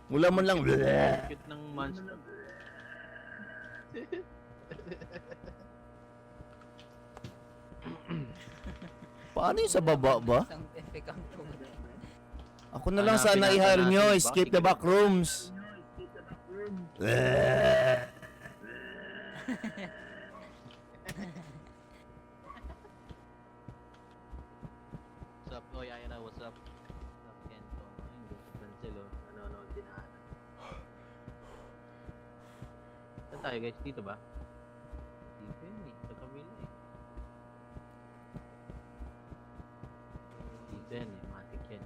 Wala man lang. Ang cute ng monster. Paano yung sa baba ba? Sound effect ang pumunta. Ako na lang Hanapin sana natin i-hire natin nyo, ba? escape the Sige. back rooms. What's up? Oy, Ira, what's up? What's up, Kento? Ayun, gusto cancel oh. Nanonood din na. Saan tayo guys? Dito ba? Dito yun eh. Sa kabila eh. Dito yan eh. Matik yan.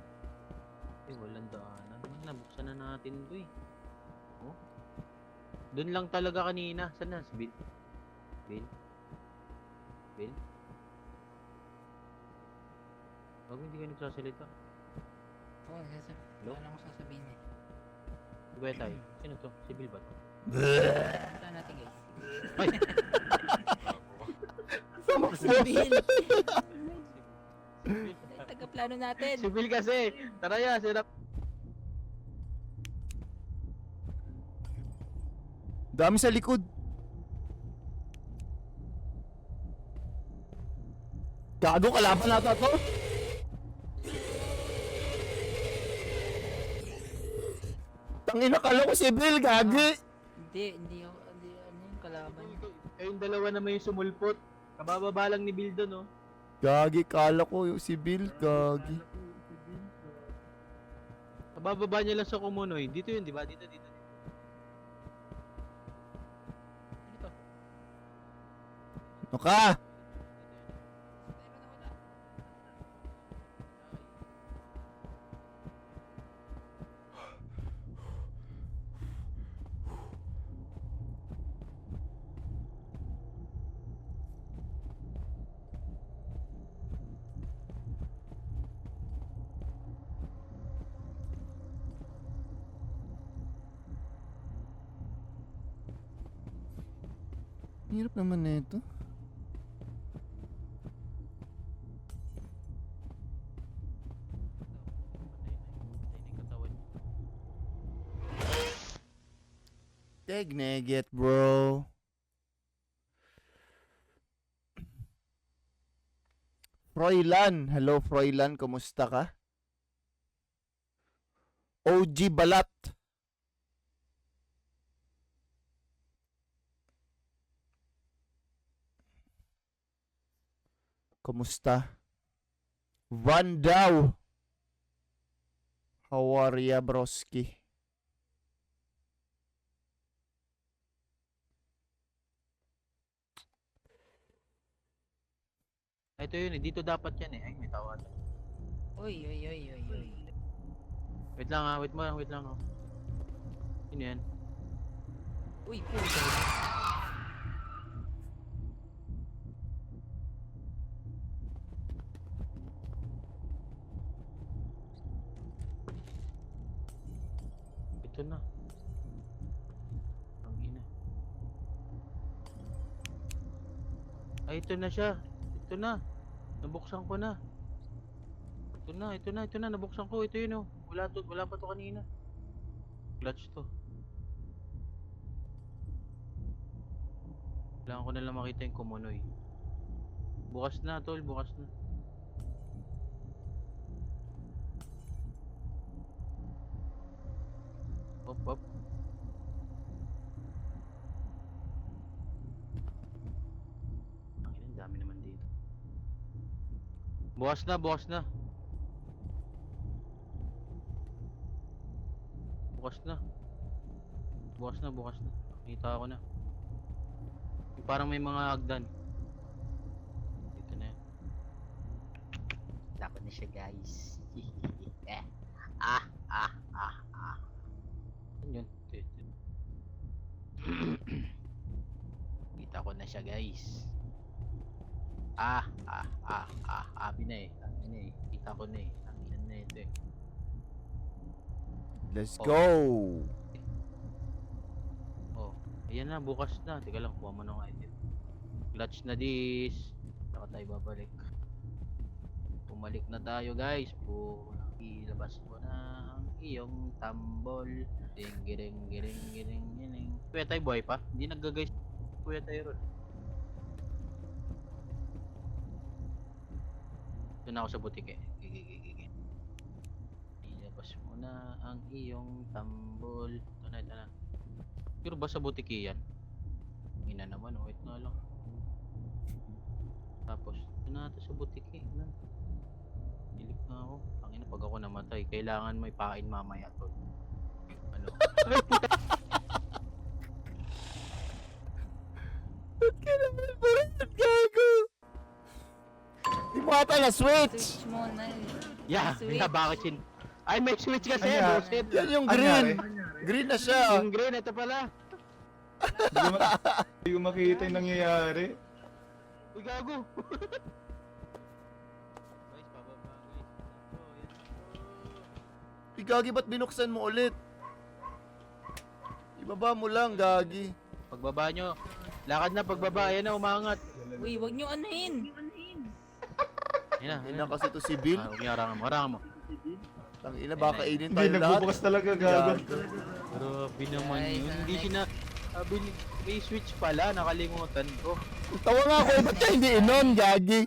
Eh, walang daanan. Nabuksan na natin to eh. Oh. Doon lang talaga kanina. Saan na? Si Bill? Bill? Bill? Huwag hindi ka nagsasalita. Oo, Hello? wala lang ako sasabihin eh. Kuya tayo. Sino to? Si Bill ba to? Punta natin guys. Ay! Si Bill! Si Bill. Taga-plano natin. Si Bill kasi! Tara ya, sila. Dami sa likod. Gago, kalaban nata to. Tangina, kala ko si Bill, gagi. Hindi ako, ano yung kalaban. Kayong dalawa naman yung sumulpot. Kabababa lang ni Bill doon, oh. Gagi, kala ko yung si Bill, gagi. Kabababa niya lang sa Kumunoy. Dito yun, di ba? Dito. Ano to? Ano ka? Pero nawala. Hirap naman na ito. Tigneget, bro. Froilan. Hello, Froilan. Kumusta ka? OG Balat. Kumusta? Van Daw. How are ya, broski? Ito yun eh. Dito dapat yan eh. Ay, may tawad. Uy. Wait lang ha. Wait lang ha. Sino yan? Uy, puto. Ito na. Ang ina. Ay, ito na siya. Ito na. Nabuksan ko na. Ito na. Nabuksan ko. Ito yun oh. Wala pa to kanina. Clutch to. Kailangan ko na lang makita yung Kumunoy. Bukas na, tol. Bukas na. Op. Ang dami naman dito. Bukas na. Bukas na. Nakita ko na. Yung parang may mga hagdan. Dito na yan. Dapat na siya guys. Ano yun? Kita ko na siya guys. Abi na eh. Kita ko na eh. Tanginan na ito eh. Let's Oh. go. Oh, ayan na, bukas na. Teka lang, kuha mo ng item. Clutch na this. Saka tayo babalik. Bumalik na tayo guys. Ilabas mo na ang iyong tambol. Giring. Kuya tayo buhay pa? Hindi nag-guys. Kuya tayo ron. Doon ako sa butik eh. Ilabas mo na ang iyong tambol. Ito na. Pero ba sa butik yan? Ina naman, wait na lang. Tapos, ito na ito sa butik eh. Hilip na ako. Pangina, pag ako namatay, kailangan may pain mamaya tol. Ano? Ay, puta! Ba't ka naman ba? Gago. Di mo ata na switch. Switch mo na. Yeah, Switch. bakit yun? Ay, may switch kasi, Ayan. bullshit. Yan yung Anyari? green. Green na siya. Yung green, ito pala. Hindi ko makita yung nangyayari. Uy, gago! Guys, pababa guys. Di gagi, ba't binuksan mo ulit? Ibaba mo lang, gagi. Pagbaba nyo. Lakad na pagbaba. Ayan na, umangat. Uy, wag nyo anuhin. Ayan na, Ina kasi to si Bill. Huwag niya harangan mo. Tangina, baka kainin Hindi, tayo lahat. nagbubukas talaga, gago. Grabe naman Ay, yun. Hindi ay. siya na... May switch pala, nakalimutan ko. Tawa nga ako, ba't ka hindi inon, gagi?